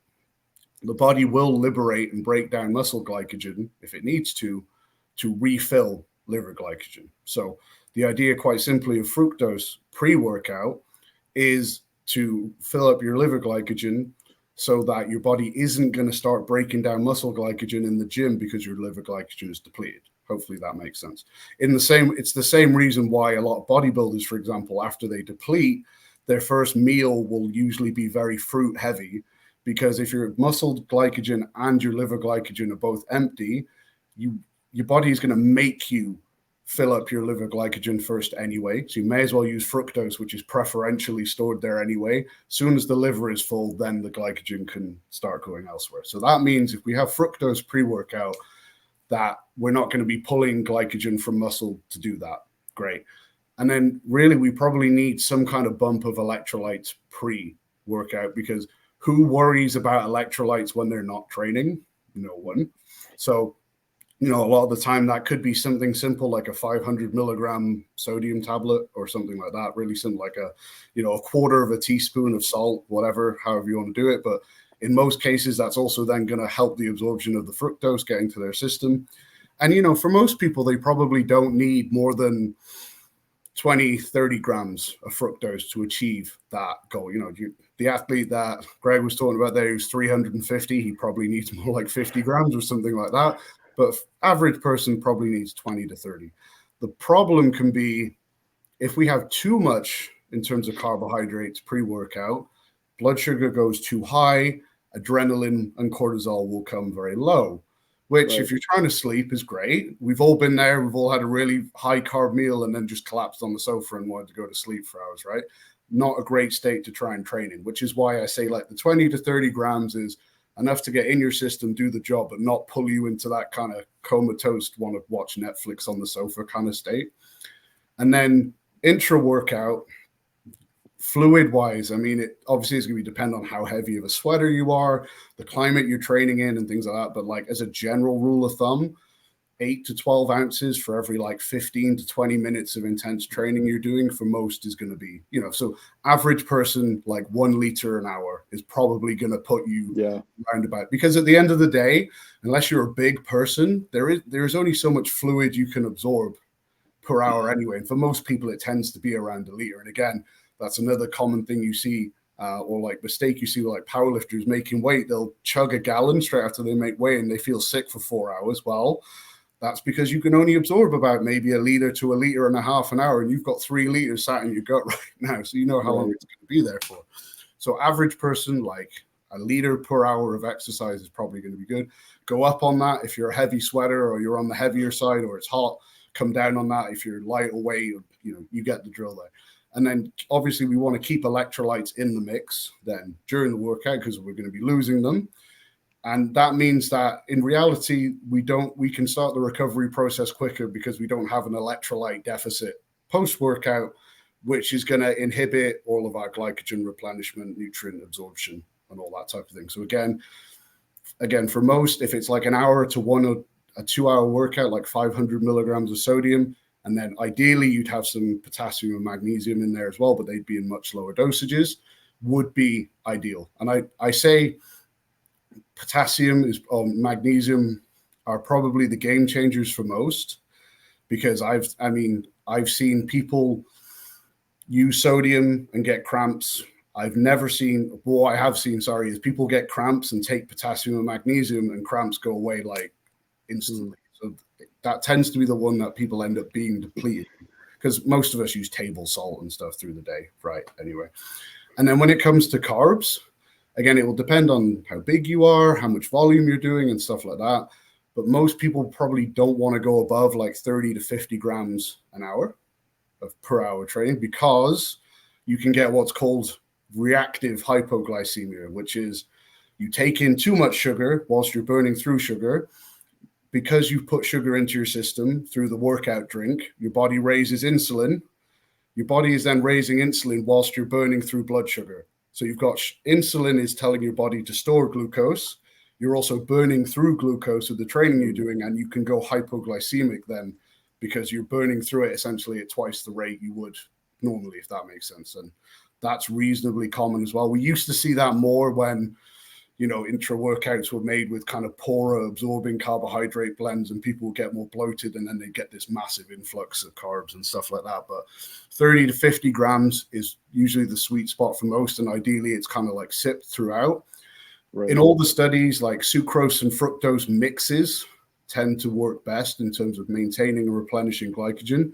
the body will liberate and break down muscle glycogen if it needs to refill liver glycogen. So the idea, quite simply, of fructose pre-workout is to fill up your liver glycogen so that your body isn't going to start breaking down muscle glycogen in the gym because your liver glycogen is depleted. Hopefully that makes sense. It's the same reason why a lot of bodybuilders, for example, after they deplete, their first meal will usually be very fruit heavy, because if your muscle glycogen and your liver glycogen are both empty, your body is going to make you fill up your liver glycogen first anyway. So you may as well use fructose, which is preferentially stored there anyway. As soon as the liver is full, then the glycogen can start going elsewhere. So that means if we have fructose pre-workout, that we're not going to be pulling glycogen from muscle to do that. Great. And then really we probably need some kind of bump of electrolytes pre-workout, because who worries about electrolytes when they're not training? No one. So a lot of the time that could be something simple like a 500 milligram sodium tablet or something like that. Really simple, like a quarter of a teaspoon of salt, whatever, however you want to do it. But in most cases, that's also then going to help the absorption of the fructose getting to their system. And, for most people, they probably don't need more than 20, 30 grams of fructose to achieve that goal. The athlete that Greg was talking about there, who's 350, he probably needs more like 50 grams or something like that. But average person probably needs 20 to 30. The problem can be if we have too much in terms of carbohydrates pre-workout, blood sugar goes too high, adrenaline and cortisol will come very low, which if you're trying to sleep is great. We've all been there. We've all had a really high carb meal and then just collapsed on the sofa and wanted to go to sleep for hours, right? Not a great state to try and train in, which is why I say like the 20 to 30 grams is enough to get in your system, do the job, but not pull you into that kind of comatose, want to watch Netflix on the sofa kind of state. And then intra-workout, fluid-wise, I mean, it obviously is going to depend on how heavy of a sweater you are, the climate you're training in and things like that. But like as a general rule of thumb, 8 to 12 ounces for every like 15 to 20 minutes of intense training you're doing for most is going to be, so average person, like 1 liter an hour is probably going to put you round about, because at the end of the day, unless you're a big person, there's only so much fluid you can absorb per hour anyway. And for most people, it tends to be around a liter. And again, that's another common thing you see or like mistake you see with like powerlifters making weight. They'll chug a gallon straight after they make weight and they feel sick for 4 hours. Well, that's because you can only absorb about maybe 1 liter to 1.5 liters an hour, and you've got 3 liters sat in your gut right now. So you know how long it's going to be there for. So average person, like 1 liter per hour of exercise is probably going to be good. Go up on that if you're a heavy sweater or you're on the heavier side or it's hot. Come down on that if you're light or weight. You get the drill there. And then obviously we want to keep electrolytes in the mix then during the workout, because we're going to be losing them. And that means that in reality, we can start the recovery process quicker because we don't have an electrolyte deficit post-workout, which is going to inhibit all of our glycogen replenishment, nutrient absorption, and all that type of thing. So again, for most, if it's like an hour to a 2 hour workout, like 500 milligrams of sodium, and then ideally you'd have some potassium and magnesium in there as well, but they'd be in much lower dosages, would be ideal. And I say potassium magnesium are probably the game changers for most, because I've seen people use sodium and get cramps. I have seen is people get cramps and take potassium and magnesium and cramps go away like instantly. So that tends to be the one that people end up being depleted, because most of us use table salt and stuff through the day, right? Anyway. And then when it comes to carbs, again, it will depend on how big you are, how much volume you're doing and stuff like that. But most people probably don't want to go above like 30 to 50 grams an hour of per hour training, because you can get what's called reactive hypoglycemia, which is you take in too much sugar whilst you're burning through sugar. Because you've put sugar into your system through the workout drink, your body raises insulin. Your body is then raising insulin whilst you're burning through blood sugar. So you've got insulin is telling your body to store glucose. You're also burning through glucose with the training you're doing, and you can go hypoglycemic then, because you're burning through it essentially at twice the rate you would normally, if that makes sense. And that's reasonably common as well. We used to see that more when intra workouts were made with kind of poorer absorbing carbohydrate blends, and people would get more bloated, and then they get this massive influx of carbs and stuff like that. But 30 to 50 grams is usually the sweet spot for most, and ideally it's kind of like sipped throughout. Right. In all the studies, like sucrose and fructose mixes tend to work best in terms of maintaining and replenishing glycogen.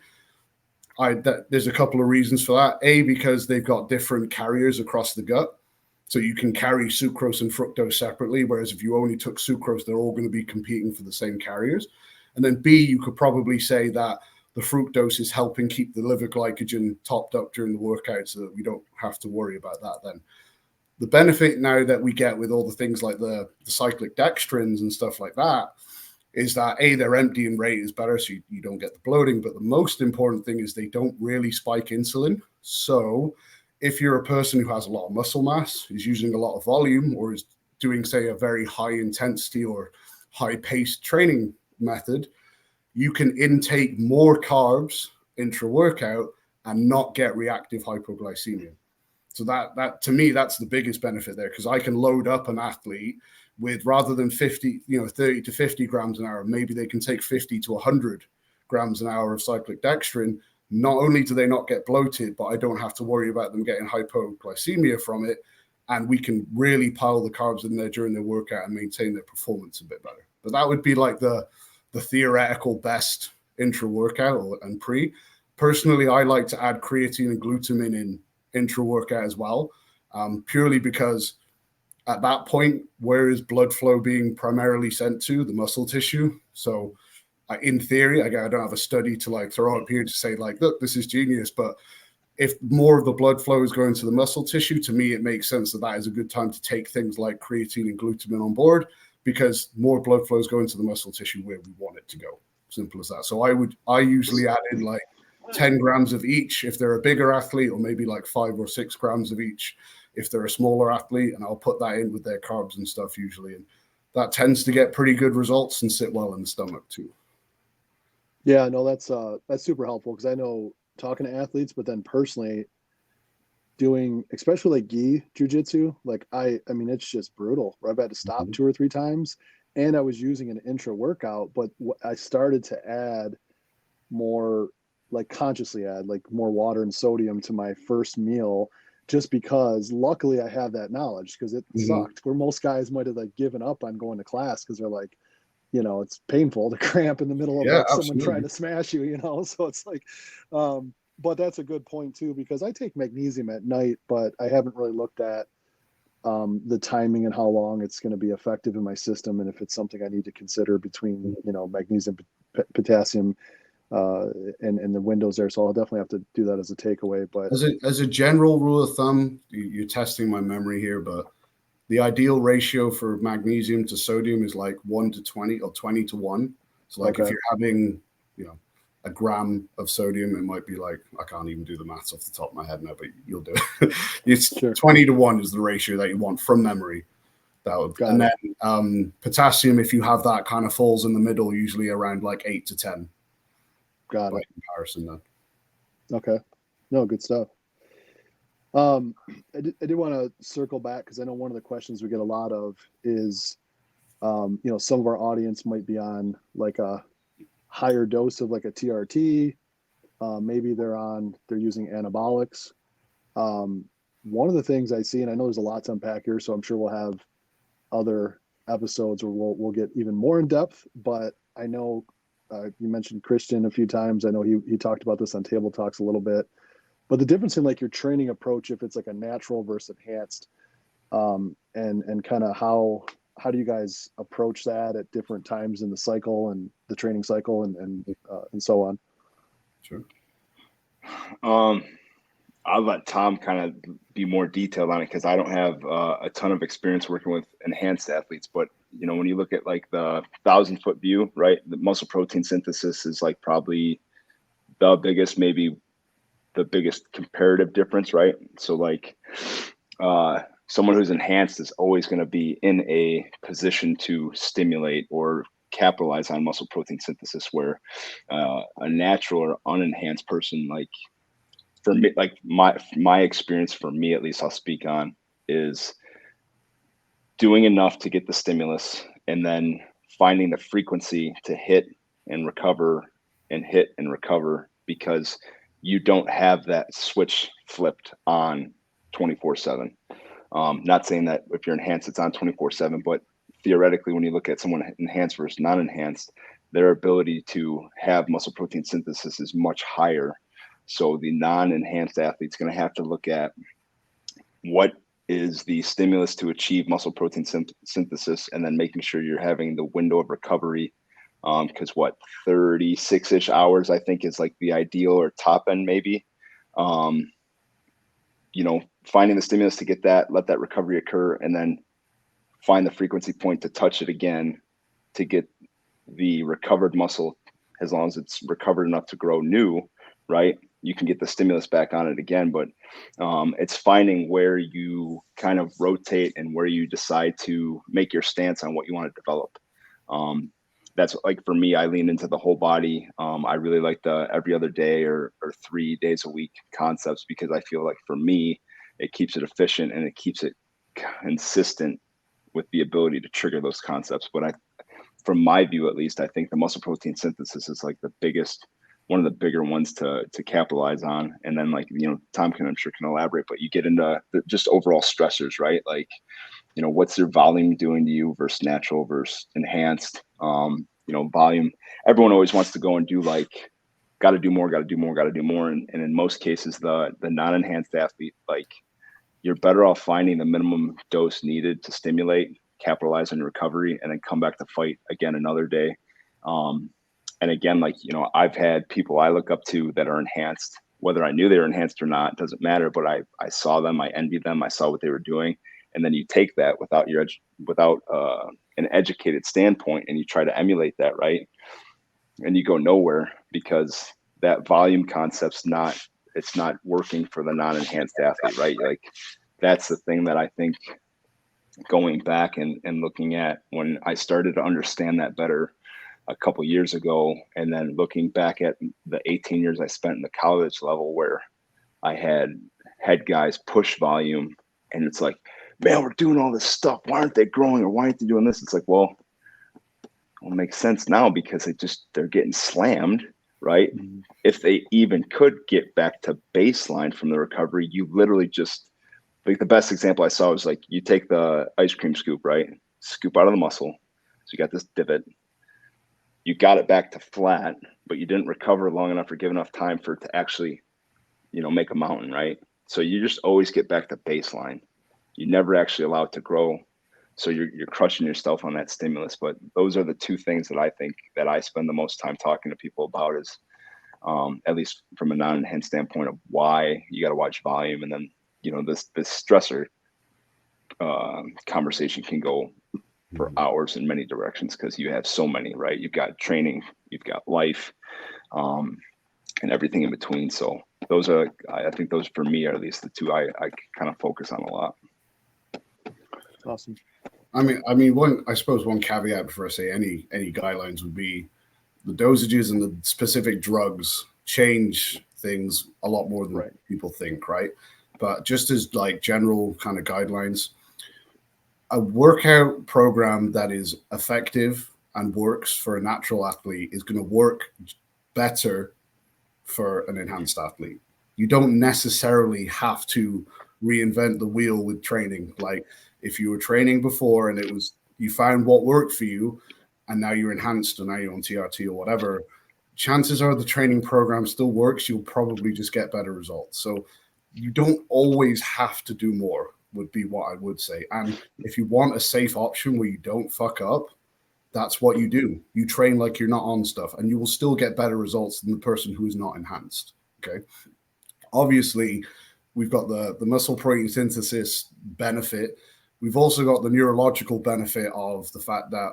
There's a couple of reasons for that. A, because they've got different carriers across the gut. So you can carry sucrose and fructose separately, whereas if you only took sucrose, they're all going to be competing for the same carriers. And then B, you could probably say that the fructose is helping keep the liver glycogen topped up during the workout so that we don't have to worry about that then. The benefit now that we get with all the things like the cyclic dextrins and stuff like that is that A, their emptying rate is better, so you don't get the bloating. But the most important thing is they don't really spike insulin. So if you're a person who has a lot of muscle mass, is using a lot of volume, or is doing, say, a very high intensity or high paced training method, you can intake more carbs intra-workout and not get reactive hypoglycemia. So that to me, that's the biggest benefit there, because I can load up an athlete with, rather than 30 to 50 grams an hour, maybe they can take 50 to 100 grams an hour of cyclic dextrin. Not only do they not get bloated, but I don't have to worry about them getting hypoglycemia from it. And we can really pile the carbs in there during their workout and maintain their performance a bit better. But that would be like the theoretical best intra-workout and pre. Personally, I like to add creatine and glutamine in intra-workout as well, purely because at that point, where is blood flow being primarily sent to? The muscle tissue. So in theory, I don't have a study to like throw up here to say like, look, this is genius. But if more of the blood flow is going to the muscle tissue, to me, it makes sense that is a good time to take things like creatine and glutamine on board, because more blood flow is going to the muscle tissue where we want it to go. Simple as that. So I usually add in like 10 grams of each if they're a bigger athlete, or maybe like 5 or 6 grams of each if they're a smaller athlete, and I'll put that in with their carbs and stuff usually. And that tends to get pretty good results and sit well in the stomach too. Yeah, no, that's super helpful, because I know talking to athletes, but then personally doing, especially like gi jiu-jitsu, like I mean, it's just brutal. I've had to stop 2 or 3 times, and I was using an intra workout, but I started to add more, like consciously add like more water and sodium to my first meal, just because luckily I have that knowledge, because it sucked, where most guys might have like given up on going to class because they're like, it's painful to cramp in the middle of like someone trying to smash you, so it's like, but that's a good point too, because I take magnesium at night, but I haven't really looked at the timing and how long it's going to be effective in my system, and if it's something I need to consider between magnesium, potassium, and the windows there. So I'll definitely have to do that as a takeaway. But as a general rule of thumb, you're testing my memory here, but the ideal ratio for magnesium to sodium is like 1 to 20 or 20 to 1. So like if you're having, a gram of sodium, it might be like, I can't even do the maths off the top of my head now, but you'll do it. It's 20 to 1 is the ratio that you want from memory. Then potassium, if you have that, kind of falls in the middle, usually around like 8 to 10. Got it. Comparison then. Okay. No, good stuff. I did want to circle back, because I know one of the questions we get a lot of is, some of our audience might be on like a higher dose of like a TRT. Maybe they're using anabolics. One of the things I see, and I know there's a lot to unpack here, so I'm sure we'll have other episodes where we'll get even more in depth, but I know you mentioned Christian a few times. I know he talked about this on Table Talks a little bit, but the difference in like your training approach, if it's like a natural versus enhanced, and kind of how do you guys approach that at different times in the cycle and the training cycle and so on? Sure. I'll let Tom kind of be more detailed on it, because I don't have a ton of experience working with enhanced athletes. But when you look at like the 1,000-foot view, right, the muscle protein synthesis is like probably the biggest, maybe the biggest comparative difference, right? So like someone who's enhanced is always going to be in a position to stimulate or capitalize on muscle protein synthesis, where a natural or unenhanced person, like for me, like my experience, for me at least, I'll speak on, is doing enough to get the stimulus and then finding the frequency to hit and recover and hit and recover, because you don't have that switch flipped on 24/7. Not saying that if you're enhanced, it's on 24/7, but theoretically, when you look at someone enhanced versus non-enhanced, their ability to have muscle protein synthesis is much higher. So the non-enhanced athlete's going to have to look at what is the stimulus to achieve muscle protein synthesis, and then making sure you're having the window of recovery. Because 36-ish hours, I think, is like the ideal or top end, maybe. Finding the stimulus to get that, let that recovery occur, and then find the frequency point to touch it again to get the recovered muscle, as long as it's recovered enough to grow new, right? You can get the stimulus back on it again, but it's finding where you kind of rotate and where you decide to make your stance on what you want to develop. That's like, for me, I lean into the whole body. I really like the every other day or 3 days a week concepts, because I feel like for me, it keeps it efficient and it keeps it consistent with the ability to trigger those concepts. But from my view, at least, I think the muscle protein synthesis is like one of the bigger ones to capitalize on. And then, like, Tom I'm sure can elaborate, but you get into just overall stressors, right? Like, what's your volume doing to you versus natural versus enhanced? Volume, everyone always wants to go and do like, got to do more. And in most cases, the non-enhanced athlete, like, you're better off finding the minimum dose needed to stimulate, capitalize on recovery, and then come back to fight again another day. And again, like, I've had people I look up to that are enhanced, whether I knew they were enhanced or not, doesn't matter. But I saw them, I envied them, I saw what they were doing. And then you take that without an educated standpoint, and you try to emulate that, right? And you go nowhere, because that volume concept's not working for the non-enhanced athlete, right? Like, that's the thing that I think, going back and looking at when I started to understand that better a couple years ago, and then looking back at the 18 years I spent in the college level, where I had guys push volume, and it's like, man, we're doing all this stuff, why aren't they growing, or why aren't they doing this? It's like, well, it makes sense now, because they're getting slammed, right? Mm-hmm. If they even could get back to baseline from the recovery, you literally just, like, the best example I saw was, like, you take the ice cream scoop, right? Scoop out of the muscle. So you got this divot. You got it back to flat, but you didn't recover long enough or give enough time for it to actually, make a mountain, right? So you just always get back to baseline. You never actually allow it to grow. So you're crushing yourself on that stimulus. But those are the two things that I think that I spend the most time talking to people about, is at least from a non-enhanced standpoint, of why you got to watch volume. And then, this stressor conversation can go for hours in many directions, because you have so many, right? You've got training, you've got life, and everything in between. So I think those for me are at least the two I kind of focus on a lot. Awesome. I mean, one caveat before I say any guidelines would be the dosages and the specific drugs change things a lot more than people think, right? But just as like general kind of guidelines, a workout program that is effective and works for a natural athlete is going to work better for an enhanced athlete. You don't necessarily have to reinvent the wheel with training. Like, if you were training before and you found what worked for you, and now you're enhanced and now you're on TRT or whatever, chances are the training program still works. You'll probably just get better results. So you don't always have to do more, would be what I would say. And if you want a safe option where you don't fuck up, that's what you do. You train like you're not on stuff, and you will still get better results than the person who is not enhanced. Okay. Obviously, we've got the muscle protein synthesis benefit. We've also got the neurological benefit of the fact that,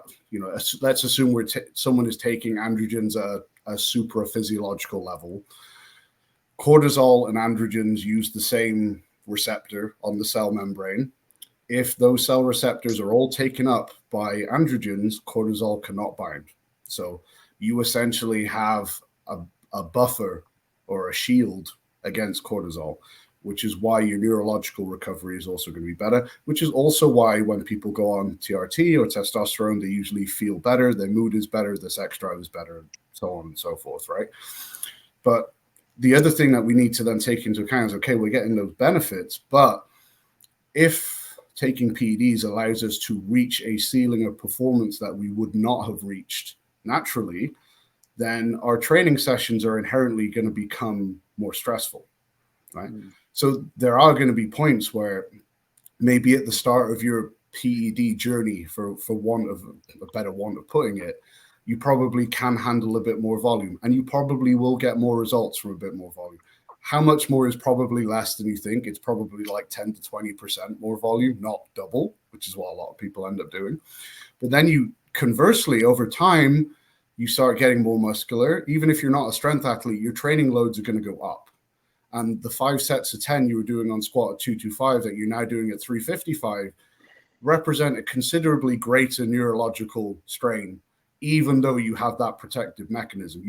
let's assume someone is taking androgens at a super physiological level. Cortisol and androgens use the same receptor on the cell membrane. If those cell receptors are all taken up by androgens, cortisol cannot bind. So you essentially have a buffer or a shield against cortisol, which is why your neurological recovery is also going to be better, which is also why when people go on TRT or testosterone, they usually feel better, their mood is better, their sex drive is better, so on and so forth, right? But the other thing that we need to then take into account is, okay, we're getting those benefits, but if taking PEDs allows us to reach a ceiling of performance that we would not have reached naturally, then our training sessions are inherently going to become more stressful, right? So there are going to be points where maybe at the start of your PED journey, for want of a better want of putting it, you probably can handle a bit more volume, and you probably will get more results from a bit more volume. How much more is probably less than you think? It's probably like 10 to 20% more volume, not double, which is what a lot of people end up doing. But then you, conversely, over time, you start getting more muscular. Even if you're not a strength athlete, your training loads are going to go up. And the 5 sets of 10 you were doing on squat at 225 that you're now doing at 355 represent a considerably greater neurological strain, even though you have that protective mechanism.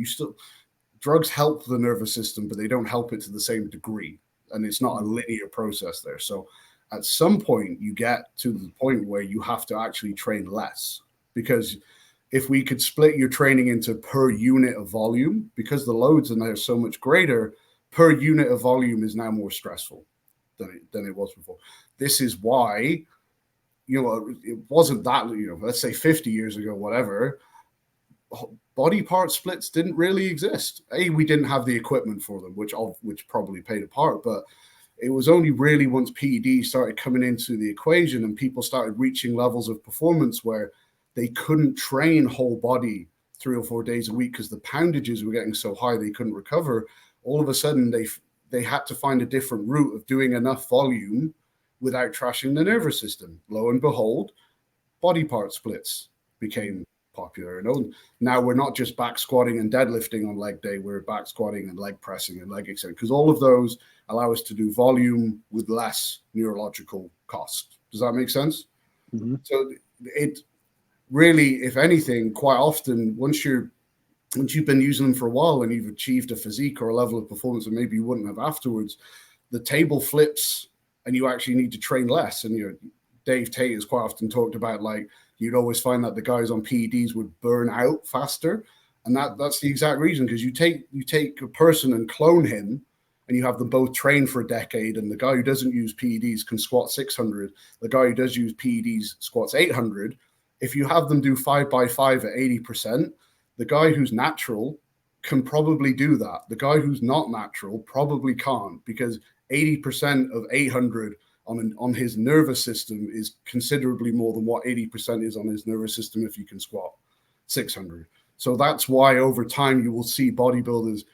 Drugs help the nervous system, but they don't help it to the same degree. And it's not a linear process there. So at some point, you get to the point where you have to actually train less. Because if we could split your training into per unit of volume, because the loads in there are so much greater, per unit of volume is now more stressful than it was before. This is why, it wasn't that, let's say 50 years ago, whatever, body part splits didn't really exist. We didn't have the equipment for them, which probably played a part, but it was only really once PEDs started coming into the equation and people started reaching levels of performance where they couldn't train whole body 3 or 4 days a week because the poundages were getting so high they couldn't recover. All of a sudden, they had to find a different route of doing enough volume without trashing the nervous system. Lo and behold, body part splits became popular. Now we're not just back squatting and deadlifting on leg day, we're back squatting and leg pressing and leg extension, because all of those allow us to do volume with less neurological cost. Does that make sense? Mm-hmm. So it really, if anything, quite often, once you've been using them for a while and you've achieved a physique or a level of performance that maybe you wouldn't have afterwards, the table flips and you actually need to train less. And Dave Tate has quite often talked about, like, you'd always find that the guys on PEDs would burn out faster. And that's the exact reason, because you take a person and clone him and you have them both train for a decade, and the guy who doesn't use PEDs can squat 600. The guy who does use PEDs squats 800. If you have them do 5x5 at 80%, the guy who's natural can probably do that. The guy who's not natural probably can't, because 80% of 800 on his nervous system is considerably more than what 80% is on his nervous system if you can squat 600. So that's why over time you will see bodybuilders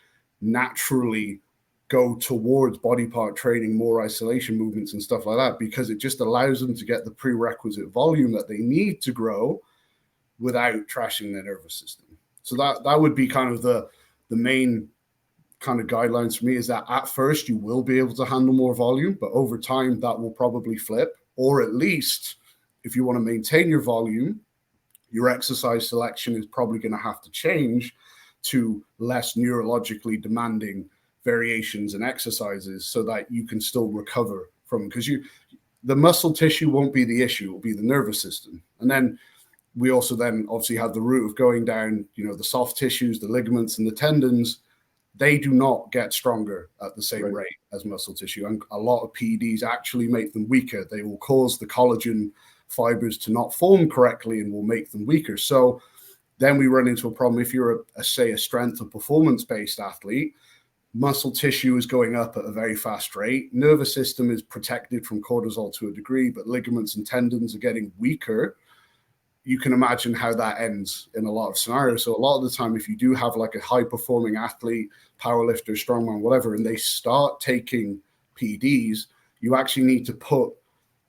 naturally go towards body part training, more isolation movements and stuff like that, because it just allows them to get the prerequisite volume that they need to grow without trashing their nervous system. So that would be kind of the main kind of guidelines for me, is that at first you will be able to handle more volume, but over time that will probably flip. Or at least if you want to maintain your volume, your exercise selection is probably going to have to change to less neurologically demanding variations and exercises so that you can still recover from, because the muscle tissue won't be the issue, it will be the nervous system. And then we also then obviously have the route of going down, the soft tissues, the ligaments and the tendons. They do not get stronger at the same rate as muscle tissue. And a lot of PEDs actually make them weaker. They will cause the collagen fibers to not form correctly and will make them weaker. So then we run into a problem. If you're a strength or performance-based athlete, muscle tissue is going up at a very fast rate. Nervous system is protected from cortisol to a degree, but ligaments and tendons are getting weaker. You can imagine how that ends in a lot of scenarios. So a lot of the time, if you do have like a high-performing athlete, powerlifter, strongman, whatever, and they start taking PEDs, you actually need to put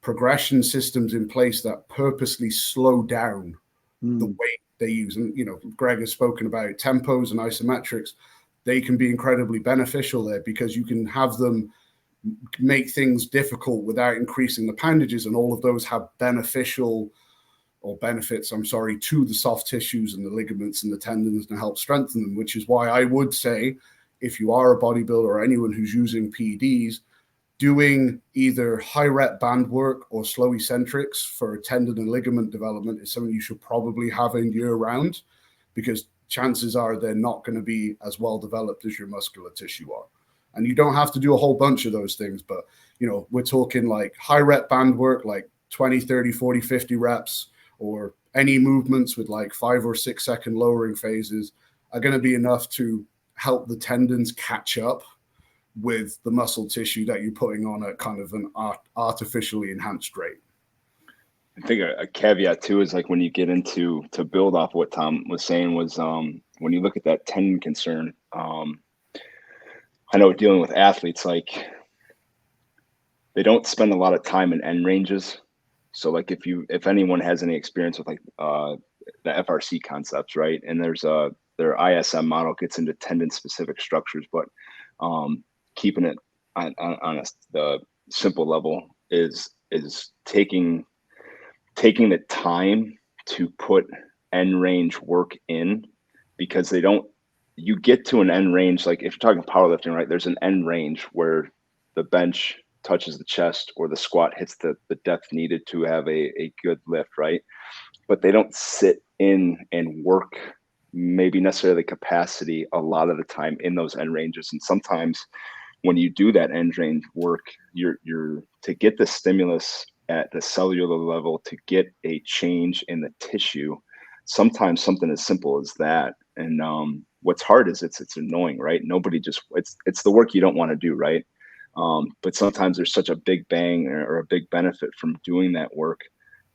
progression systems in place that purposely slow down the weight they use. And, Greg has spoken about tempos and isometrics. They can be incredibly beneficial there, because you can have them make things difficult without increasing the poundages, and all of those have benefits, to the soft tissues and the ligaments and the tendons and help strengthen them, which is why I would say, if you are a bodybuilder or anyone who's using PEDs, doing either high rep band work or slow eccentrics for tendon and ligament development is something you should probably have in year round, because chances are they're not going to be as well developed as your muscular tissue are. And you don't have to do a whole bunch of those things, but we're talking like high rep band work, like 20, 30, 40, 50 reps, or any movements with like 5 or 6 second lowering phases are going to be enough to help the tendons catch up with the muscle tissue that you're putting on at kind of an artificially enhanced rate. I think a caveat too is like when you get into, to build off what Tom was saying, was when you look at that tendon concern, I know dealing with athletes, like they don't spend a lot of time in end ranges. So like if anyone has any experience with like the FRC concepts, right? And their ISM model gets into tendon specific structures, but keeping it on the simple level is taking the time to put end range work in, because you get to an end range. Like if you're talking powerlifting, right, there's an end range where the bench touches the chest or the squat hits the depth needed to have a good lift, right? But they don't sit in and work maybe necessarily capacity a lot of the time in those end ranges. And sometimes when you do that end range work, you're to get the stimulus at the cellular level, to get a change in the tissue, sometimes something as simple as that. And what's hard is it's annoying, right? Nobody just, it's the work you don't want to do, right? But sometimes there's such a big bang or a big benefit from doing that work.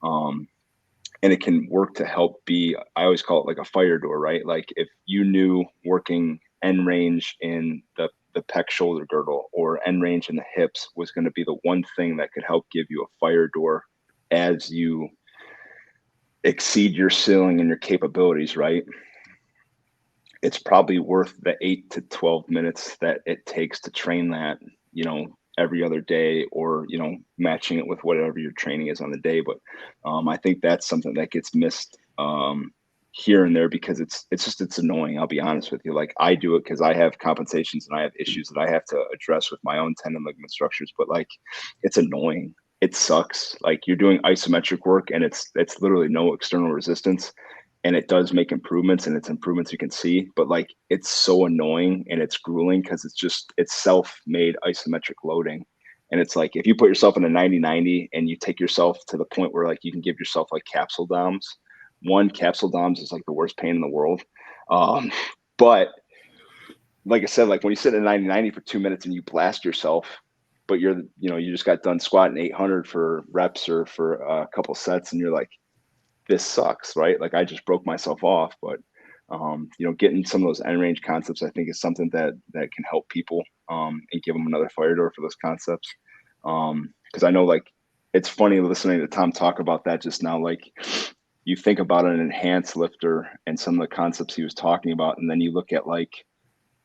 And it can work to help be, I always call it like a fire door, right? Like if you knew working end range in the pec shoulder girdle or end range in the hips was going to be the one thing that could help give you a fire door as you exceed your ceiling and your capabilities, right? It's probably worth the 8 to 12 minutes that it takes to train that, every other day, or, matching it with whatever your training is on the day. But I think that's something that gets missed here and there, because it's annoying. I'll be honest with you. Like I do it because I have compensations and I have issues that I have to address with my own tendon ligament structures, but like, it's annoying. It sucks. Like you're doing isometric work and it's literally no external resistance, and it does make improvements, and it's improvements you can see, but like, it's so annoying and it's grueling because it's self-made isometric loading. And it's like, if you put yourself in a 90-90 and you take yourself to the point where like you can give yourself like capsule DOMs, capsule DOMs is like the worst pain in the world. But like I said, like when you sit in a 90-90 for 2 minutes and you blast yourself, but you just got done squatting 800 for reps or for a couple sets, and you're like, this sucks, right? Like I just broke myself off. But getting some of those end range concepts, I think, is something that can help people and give them another fire door for those concepts. Because I know, like, it's funny listening to Tom talk about that just now. Like, you think about an enhanced lifter and some of the concepts he was talking about, and then you look at like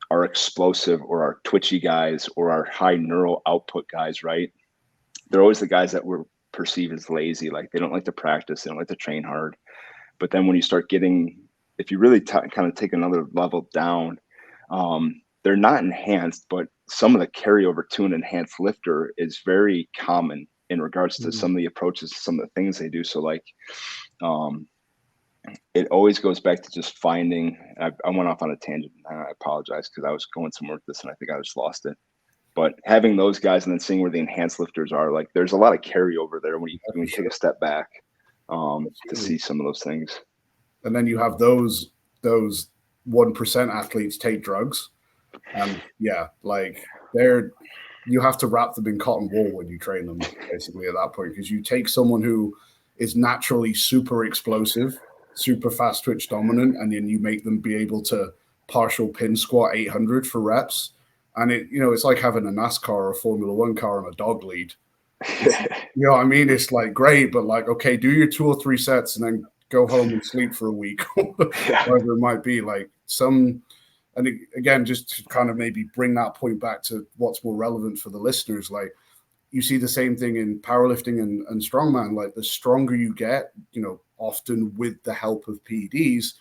our explosive or our twitchy guys or our high neural output guys, right? They're always the guys that were perceived as lazy. Like they don't like to practice, they don't like to train hard. But then when you start getting, if you really kind of take another level down, they're not enhanced, but some of the carryover to an enhanced lifter is very common in regards to some of the approaches, some of the things they do. So like, it always goes back to just finding, I went off on a tangent. I apologize because I was going somewhere with this and I think I just lost it. But having those guys and then seeing where the enhanced lifters are, like there's a lot of carryover there when you take a step back to see some of those things. And then you have those 1% athletes take drugs, and like you have to wrap them in cotton wool when you train them, basically at that point, because you take someone who is naturally super explosive, super fast twitch dominant, and then you make them be able to partial pin squat 800 for reps. And it's like having a NASCAR or a Formula One car on a dog lead. You know what I mean? It's like great, but like, okay, do your 2 or 3 sets and then go home and sleep for a week, whatever it might be. Like and again, just to kind of maybe bring that point back to what's more relevant for the listeners, like you see the same thing in powerlifting and strongman. Like the stronger you get, often with the help of PEDs,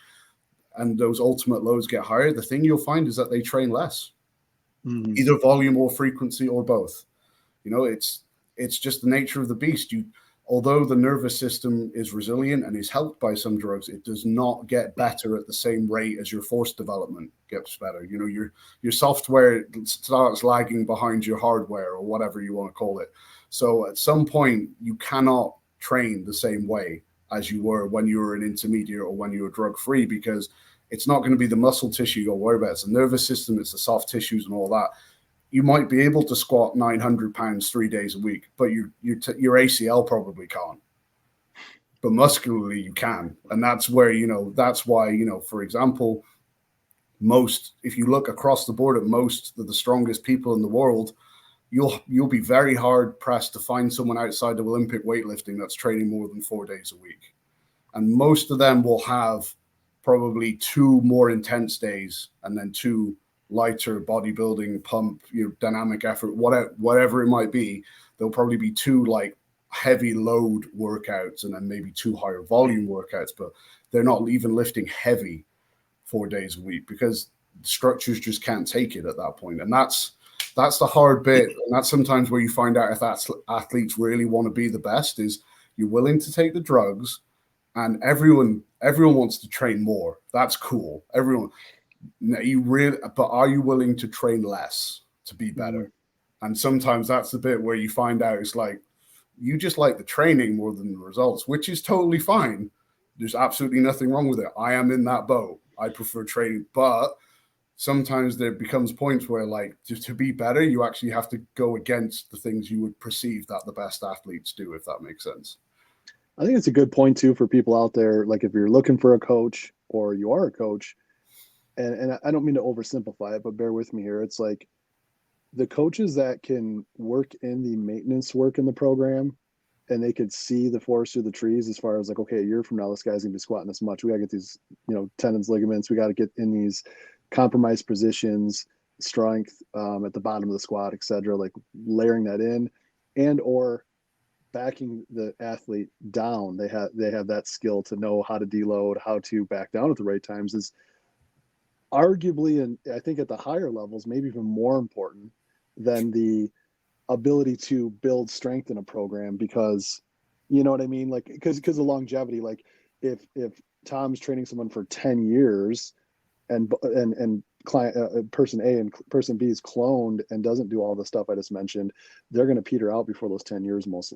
and those ultimate loads get higher, the thing you'll find is that they train less. Either volume or frequency or both. It's just the nature of the beast. Although the nervous system is resilient and is helped by some drugs, it does not get better at the same rate as your force development gets better. Your software starts lagging behind your hardware, or whatever you want to call it. So at some point, you cannot train the same way as you were when you were an intermediate or when you were drug-free, because it's not going to be the muscle tissue you'll worry about. It's the nervous system, it's the soft tissues and all that. you might be able to squat 900 pounds 3 days a week, but your ACL probably can't. But muscularly you can. And that's where, that's why, for example, if you look across the board at most of the strongest people in the world, you'll be very hard pressed to find someone outside of Olympic weightlifting that's training more than 4 days a week. And most of them will have probably 2 more intense days and then 2 lighter bodybuilding pump, dynamic effort, whatever it might be. There'll probably be 2 like heavy load workouts and then maybe 2 higher volume workouts, but they're not even lifting heavy 4 days a week because structures just can't take it at that point. And that's the hard bit. And that's sometimes where you find out if athletes really want to be the best is you're willing to take the drugs, and everyone wants to train more. That's cool. But are you willing to train less to be better? And sometimes that's the bit where you find out it's like you just like the training more than the results, which is totally fine. There's absolutely nothing wrong with it. I am in that boat. I prefer training, but sometimes there becomes points where, like, to be better, you actually have to go against the things you would perceive that the best athletes do, if that makes sense. I think it's a good point too for people out there. Like if you're looking for a coach or you are a coach, and I don't mean to oversimplify it, but bear with me here. It's like the coaches that can work in the maintenance work in the program and they could see the forest through the trees as far as like, okay, a year from now, this guy's gonna be squatting this much. We gotta get these, tendons, ligaments. We got to get in these compromised positions, strength at the bottom of the squat, etc. Like layering that in, and or backing the athlete down. They have that skill to know how to deload, how to back down at the right times is arguably, and I think at the higher levels, maybe even more important than the ability to build strength in a program, because you know what I mean? Like, because of longevity, like if Tom's training someone for 10 years and client person A and person B is cloned and doesn't do all the stuff I just mentioned, they're going to peter out before those 10 years, most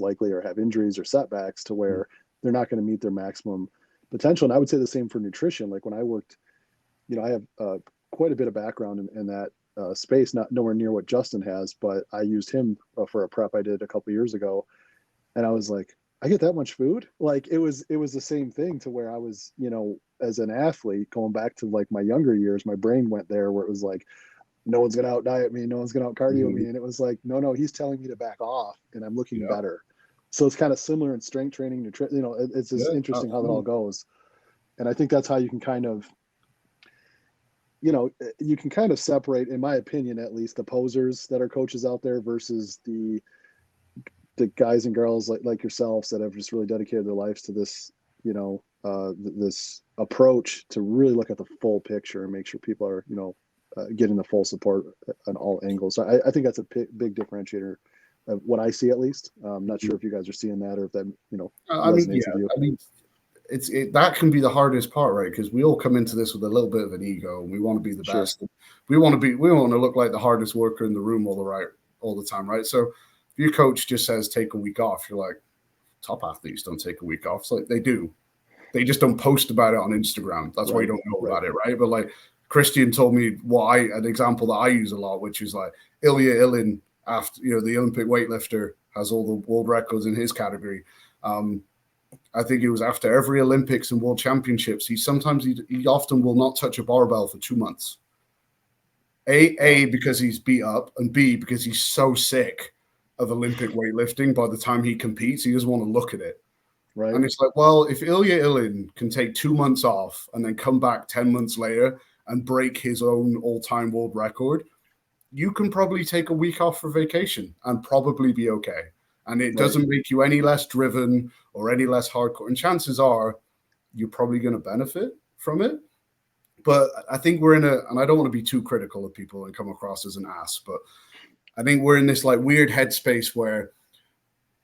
likely, or have injuries or setbacks to where they're not going to meet their maximum potential. And I would say the same for nutrition. Like when I worked, I have quite a bit of background in that space, not nowhere near what Justin has, but I used him for a prep I did a couple of years ago. And I was like, I get that much food? Like it was the same thing to where I was, as an athlete, going back to like my younger years, my brain went there where it was like, no one's going to out diet me. No one's going to out cardio me. And it was like, no, he's telling me to back off and I'm looking better. So it's kind of similar in strength training, nutrition, it's just interesting how that all goes. And I think that's how you can kind of, separate, in my opinion, at least, the posers that are coaches out there versus the guys and girls like yourselves that have just really dedicated their lives to this, this approach to really look at the full picture and make sure people are, getting the full support on all angles. So I think that's a big differentiator of what I see, at least. I'm not sure if you guys are seeing that or if that, resonates with you. I mean, that can be the hardest part, right? Because we all come into this with a little bit of an ego and we want to be the best. We want to look like the hardest worker in the room all the time, right? So if your coach just says take a week off, you're like, top athletes don't take a week off. It's like they do. They just don't post about it on Instagram. That's why you don't know about it, right? But like Christian told me an example that I use a lot, which is like Ilya Ilin, after the Olympic weightlifter, has all the world records in his category. I think it was after every Olympics and World Championships, he often will not touch a barbell for 2 months. A, because he's beat up, and B, because he's so sick of Olympic weightlifting. By the time he competes, he doesn't want to look at it. Right. And it's like, well, if Ilya Ilin can take 2 months off and then come back 10 months later and break his own all-time world record, you can probably take a week off for vacation and probably be okay. And it doesn't make you any less driven or any less hardcore. And chances are you're probably going to benefit from it. But I think we're and I don't want to be too critical of people and come across as an ass, but I think we're in this like weird headspace where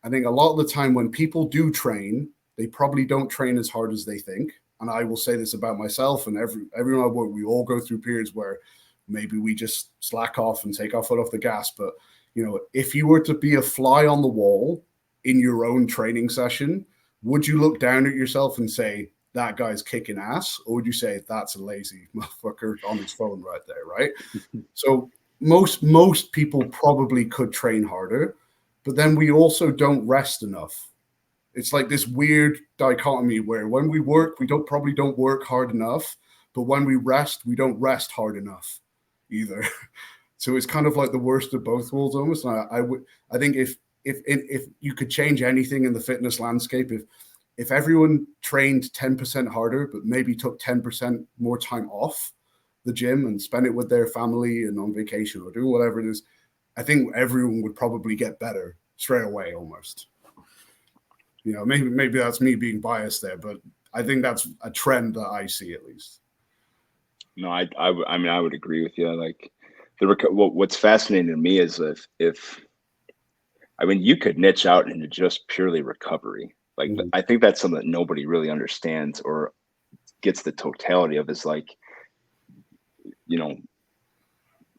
I think a lot of the time when people do train, they probably don't train as hard as they think. And I will say this about myself and everyone I work, we all go through periods where maybe we just slack off and take our foot off the gas. But, if you were to be a fly on the wall in your own training session, would you look down at yourself and say, that guy's kicking ass? Or would you say, that's a lazy motherfucker on his phone right there, right? So most people probably could train harder, but then we also don't rest enough. It's like this weird dichotomy where when we work, we probably don't work hard enough, but when we rest, we don't rest hard enough either. So it's kind of like the worst of both worlds almost. And I think if you could change anything in the fitness landscape, if everyone trained 10% harder, but maybe took 10% more time off the gym and spend it with their family and on vacation or doing whatever it is, I think everyone would probably get better straight away almost. You know, maybe that's me being biased there, but I think that's a trend that I see at least. No, I mean, I would agree with you. Like what's fascinating to me is if I mean, you could niche out into just purely recovery. Like, I think that's something that nobody really understands or gets the totality of, is like, you know,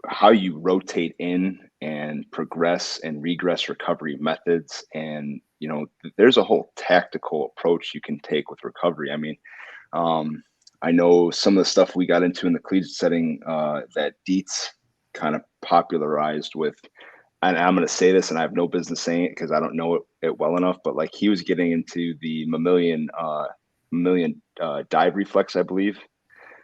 how you rotate in and progress and regress recovery methods. And, you know, there's a whole tactical approach you can take with recovery. I mean, I know some of the stuff we got into in the collegiate setting that Dietz kind of popularized with, and I'm going to say this and I have no business saying it because I don't know it well enough, but like he was getting into the mammalian dive reflex, I believe.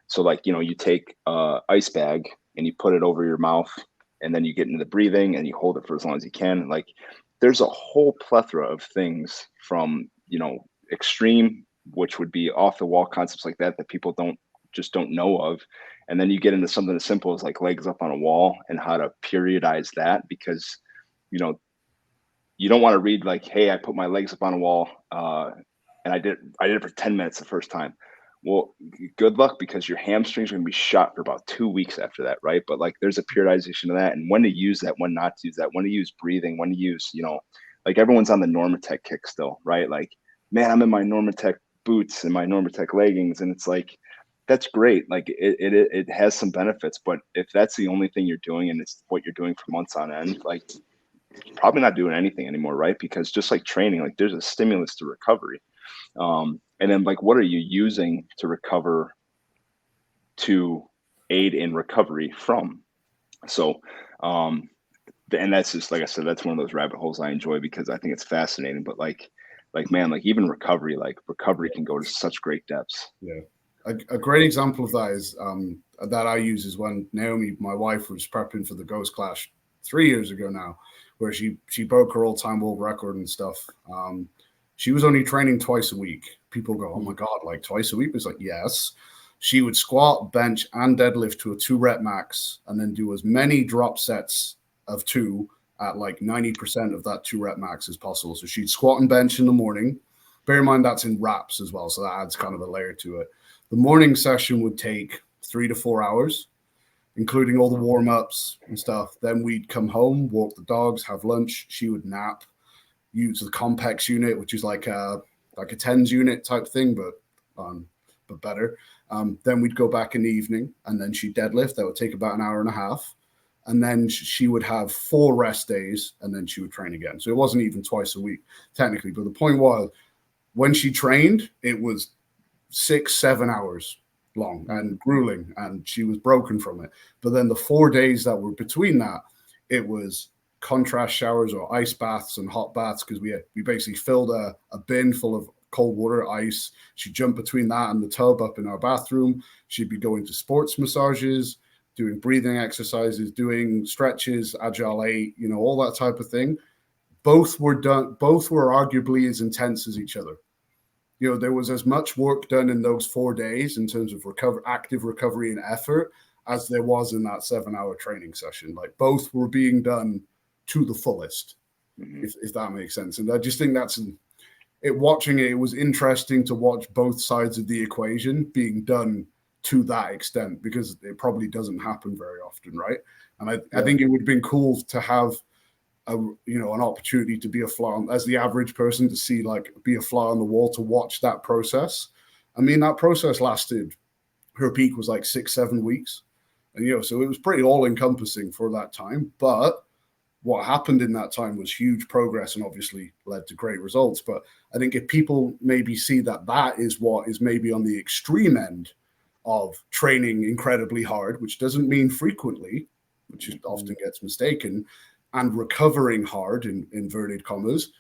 So like, you know, you take ice bag and you put it over your mouth and then you get into the breathing and you hold it for as long as you can. Like there's a whole plethora of things from, you know, extreme, which would be off the wall concepts like that people don't know of. And then you get into something as simple as like legs up on a wall and how to periodize that, because, you know, you don't want to read like, hey, I put my legs up on a wall and I did it for 10 minutes the first time. Well, good luck, because your hamstrings are going to be shot for about 2 weeks after that, right? But like there's a periodization of that, and when to use that, when not to use that, when to use breathing, when to use, you know, like everyone's on the Normatec kick still, right? Like, man, I'm in my Normatec boots and my Normatec leggings, and it's like, that's great. Like it has some benefits, but if that's the only thing you're doing and it's what you're doing for months on end, like you're probably not doing anything anymore, right? Because just like training, like there's a stimulus to recovery. And then like, what are you using to recover, to aid in recovery from? So, and that's just, like I said, that's one of those rabbit holes I enjoy because I think it's fascinating, but like, man, like even recovery can go to such great depths. Yeah. A great example of that is that I use is when Naomi, my wife, was prepping for the Ghost Clash 3 years ago now, where she broke her all-time world record and stuff. She was only training twice a week. People go, oh my God, like twice a week? It's like, yes. She would squat, bench, and deadlift to a 2-rep max, and then do as many drop sets of 2 at like 90% of that 2-rep max as possible. So she'd squat and bench in the morning. Bear in mind that's in reps as well, so that adds kind of a layer to it. The morning session would take 3 to 4 hours, including all the warm-ups and stuff. Then we'd come home, walk the dogs, have lunch. She would nap, use the Compex unit, which is like a TENS unit type thing, but better. Then we'd go back in the evening, and then she'd deadlift. That would take about an hour and a half. And then she would have 4 rest days, and then she would train again. So it wasn't even twice a week, technically. But the point was, when she trained, it was 6-7 hours long and grueling, and she was broken from it. But then the 4 days that were between that, it was contrast showers or ice baths and hot baths, because we basically filled a bin full of cold water, ice. She'd jump between that and the tub up in our bathroom. She'd be going to sports massages, doing breathing exercises, doing stretches, Agile 8, you know, all that type of thing. Both were arguably as intense as each other. You know, there was as much work done in those 4 days in terms of active recovery and effort as there was in that 7-hour training session. Like both were being done to the fullest, if that makes sense. And I just think watching it was interesting to watch both sides of the equation being done to that extent, because it probably doesn't happen very often, right? And I think it would have been cool to have an opportunity to be a fly on, as the average person, to see, like, be a fly on the wall to watch that process. I mean, that process lasted, her peak was like 6-7 weeks. And, so it was pretty all encompassing for that time. But what happened in that time was huge progress and obviously led to great results. But I think if people maybe see that is what is maybe on the extreme end of training incredibly hard, which doesn't mean frequently, which often gets mistaken, and recovering hard in inverted commas,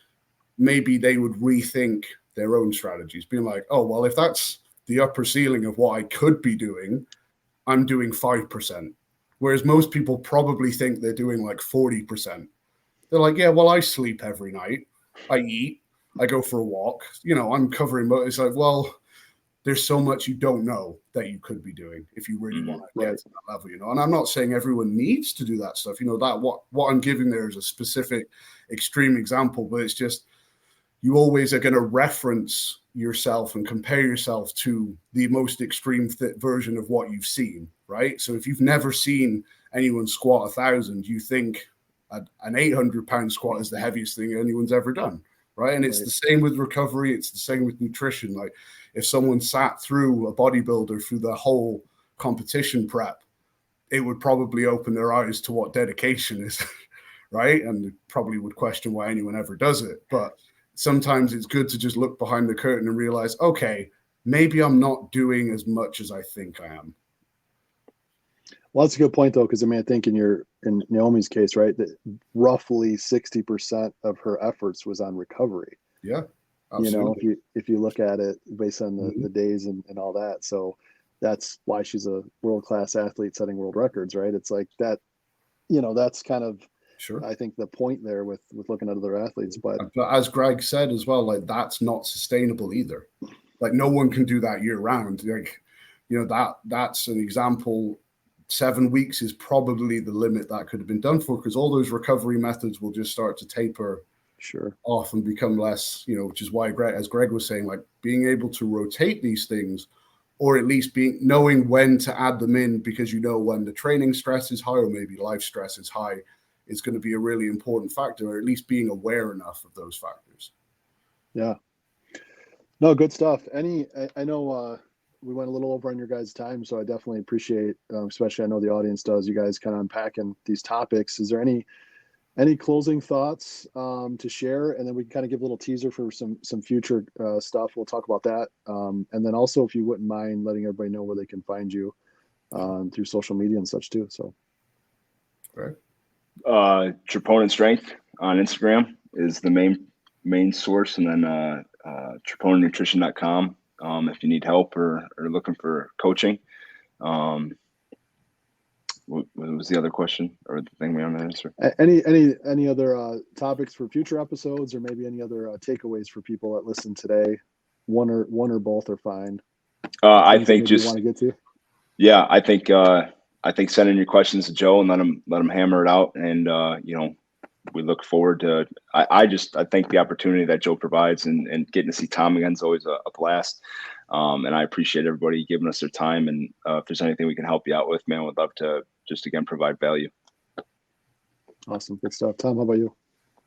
maybe they would rethink their own strategies, being like, oh, well, if that's the upper ceiling of what I could be doing, I'm doing 5%. Whereas most people probably think they're doing like 40%. They're like, yeah, well, I sleep every night. I eat. I go for a walk. You know, I'm covering. It's like, well, there's so much you don't know that you could be doing if you really want to get to that level, you know. And I'm not saying everyone needs to do that stuff. You know, that what I'm giving there is a specific extreme example, but it's just you always are going to reference yourself and compare yourself to the most extreme version of what you've seen, right? So if you've never seen anyone squat 1,000, you think an 800-pound squat is the heaviest thing anyone's ever done, right? And it's the same with recovery. It's the same with nutrition. Like if someone sat through a bodybuilder through the whole competition prep, it would probably open their eyes to what dedication is, right? And probably would question why anyone ever does it. But sometimes it's good to just look behind the curtain and realize, okay, maybe I'm not doing as much as I think I am. Well, that's a good point, though, because I mean, I think in Naomi's case, right, that roughly 60% of her efforts was on recovery. Yeah, absolutely. You know, if you look at it based on the days and all that, so that's why she's a world-class athlete setting world records, right? It's like that, you know, that's kind of, I think the point there with looking at other athletes. But as Greg said as well, like that's not sustainable either. Like no one can do that year round. Like, you know, that's an example. 7 weeks is probably the limit that could have been done for, because all those recovery methods will just start to taper off and become less, you know, which is why as Greg was saying, like being able to rotate these things, or at least knowing when to add them in, because you know when the training stress is high or maybe life stress is high, is going to be a really important factor, or at least being aware enough of those factors. Yeah. No, good stuff. I know we went a little over on your guys' time, so I definitely appreciate, especially I know the audience does, you guys kind of unpacking these topics. Is there any closing thoughts to share? And then we can kind of give a little teaser for some future stuff. We'll talk about that. And then also, if you wouldn't mind letting everybody know where they can find you through social media and such too. So. Right. Troponin Strength on Instagram is the main source, and then troponinnutrition.com if you need help or looking for coaching. What was the other question or the thing we want to answer? Any other topics for future episodes, or maybe any other takeaways for people that listen today? One or both are fine. I think just want to get to. Yeah, I think send in your questions to Joe and let him hammer it out. And you know, we look forward to. I think the opportunity that Joe provides and getting to see Tom again is always a blast. And I appreciate everybody giving us their time. And if there's anything we can help you out with, man, we'd love to just again provide value. Awesome, good stuff. Tom, how about you?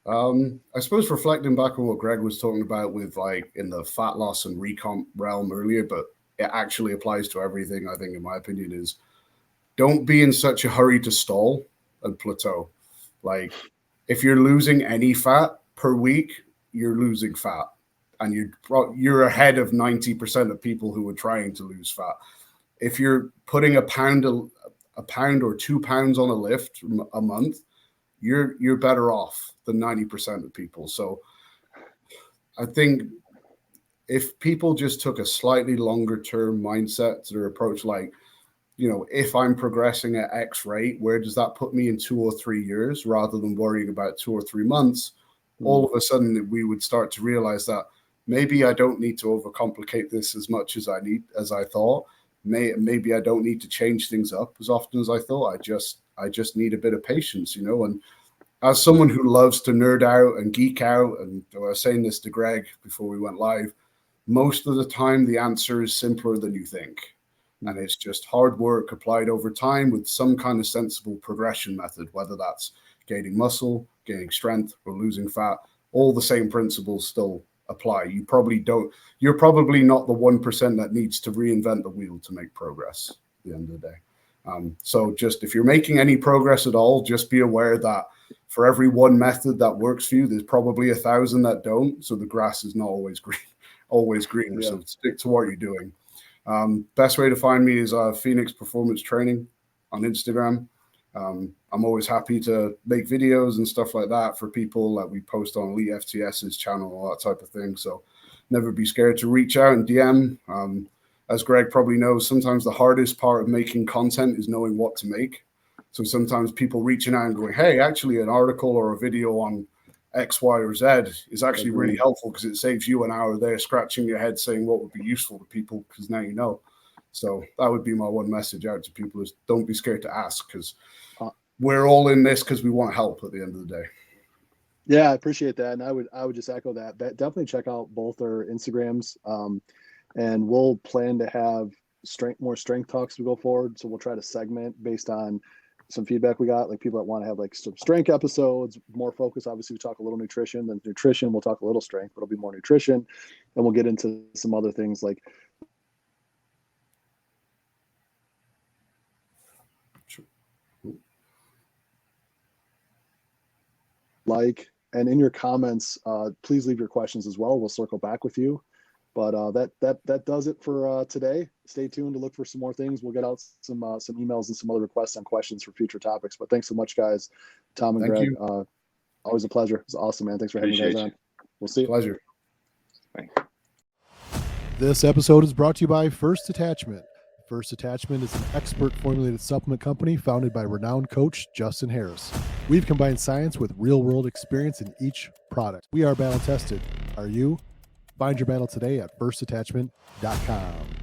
I suppose reflecting back on what Greg was talking about with like in the fat loss and recomp realm earlier, but it actually applies to everything. I think, in my opinion, is don't be in such a hurry to stall and plateau. Like if you're losing any fat per week, you're losing fat, and you're ahead of 90% of people who are trying to lose fat. If you're putting a pound or 2 pounds on a lift a month, you're better off than 90% of people. So I think if people just took a slightly longer term mindset to their approach, like, you know, if I'm progressing at X rate, where does that put me in 2 or 3 years, rather than worrying about 2 or 3 months? All of a sudden we would start to realize that maybe I don't need to overcomplicate this as much as I thought. Maybe I don't need to change things up as often as I thought. I just need a bit of patience, you know. And as someone who loves to nerd out and geek out, and I was saying this to Greg before we went live, most of the time the answer is simpler than you think. And it's just hard work applied over time with some kind of sensible progression method, whether that's gaining muscle, gaining strength, or losing fat. All the same principles still apply. You're probably not the 1% that needs to reinvent the wheel to make progress at the end of the day. So just if you're making any progress at all, just be aware that for every one method that works for you, there's probably 1,000 that don't. So the grass is not always greener. So stick to what you're doing. Best way to find me is Phoenix Performance Training on Instagram. I'm always happy to make videos and stuff like that for people. Like we post on Elite FTS's channel, all that type of thing. So never be scared to reach out and DM. As Greg probably knows, sometimes the hardest part of making content is knowing what to make. So sometimes people reaching out and going, hey, actually an article or a video on X, Y, or Z is actually really helpful because it saves you an hour there scratching your head saying what would be useful to people because now you know. So that would be my one message out to people is don't be scared to ask because we're all in this because we want help at the end of the day. Yeah, I appreciate that. And I would just echo that. Definitely check out both our Instagrams. And we'll plan to have more strength talks as we go forward. So we'll try to segment based on some feedback we got, like people that want to have like some strength episodes, more focus. Obviously, we talk a little nutrition, then nutrition. We'll talk a little strength, but it'll be more nutrition. And we'll get into some other things like and in your comments, please leave your questions as well. We'll circle back with you. But that does it for today. Stay tuned to look for some more things. We'll get out some emails and some other requests on questions for future topics. But thanks so much, guys. Tom and Greg, always a pleasure. It's awesome, man. Thanks for having me guys on. We'll see you. Pleasure. Thanks. This episode is brought to you by First Detachment. First Detachment is an expert formulated supplement company founded by renowned coach Justin Harris. We've combined science with real-world experience in each product. We are battle tested. Are you? Find your battle today at firstdetachment.com.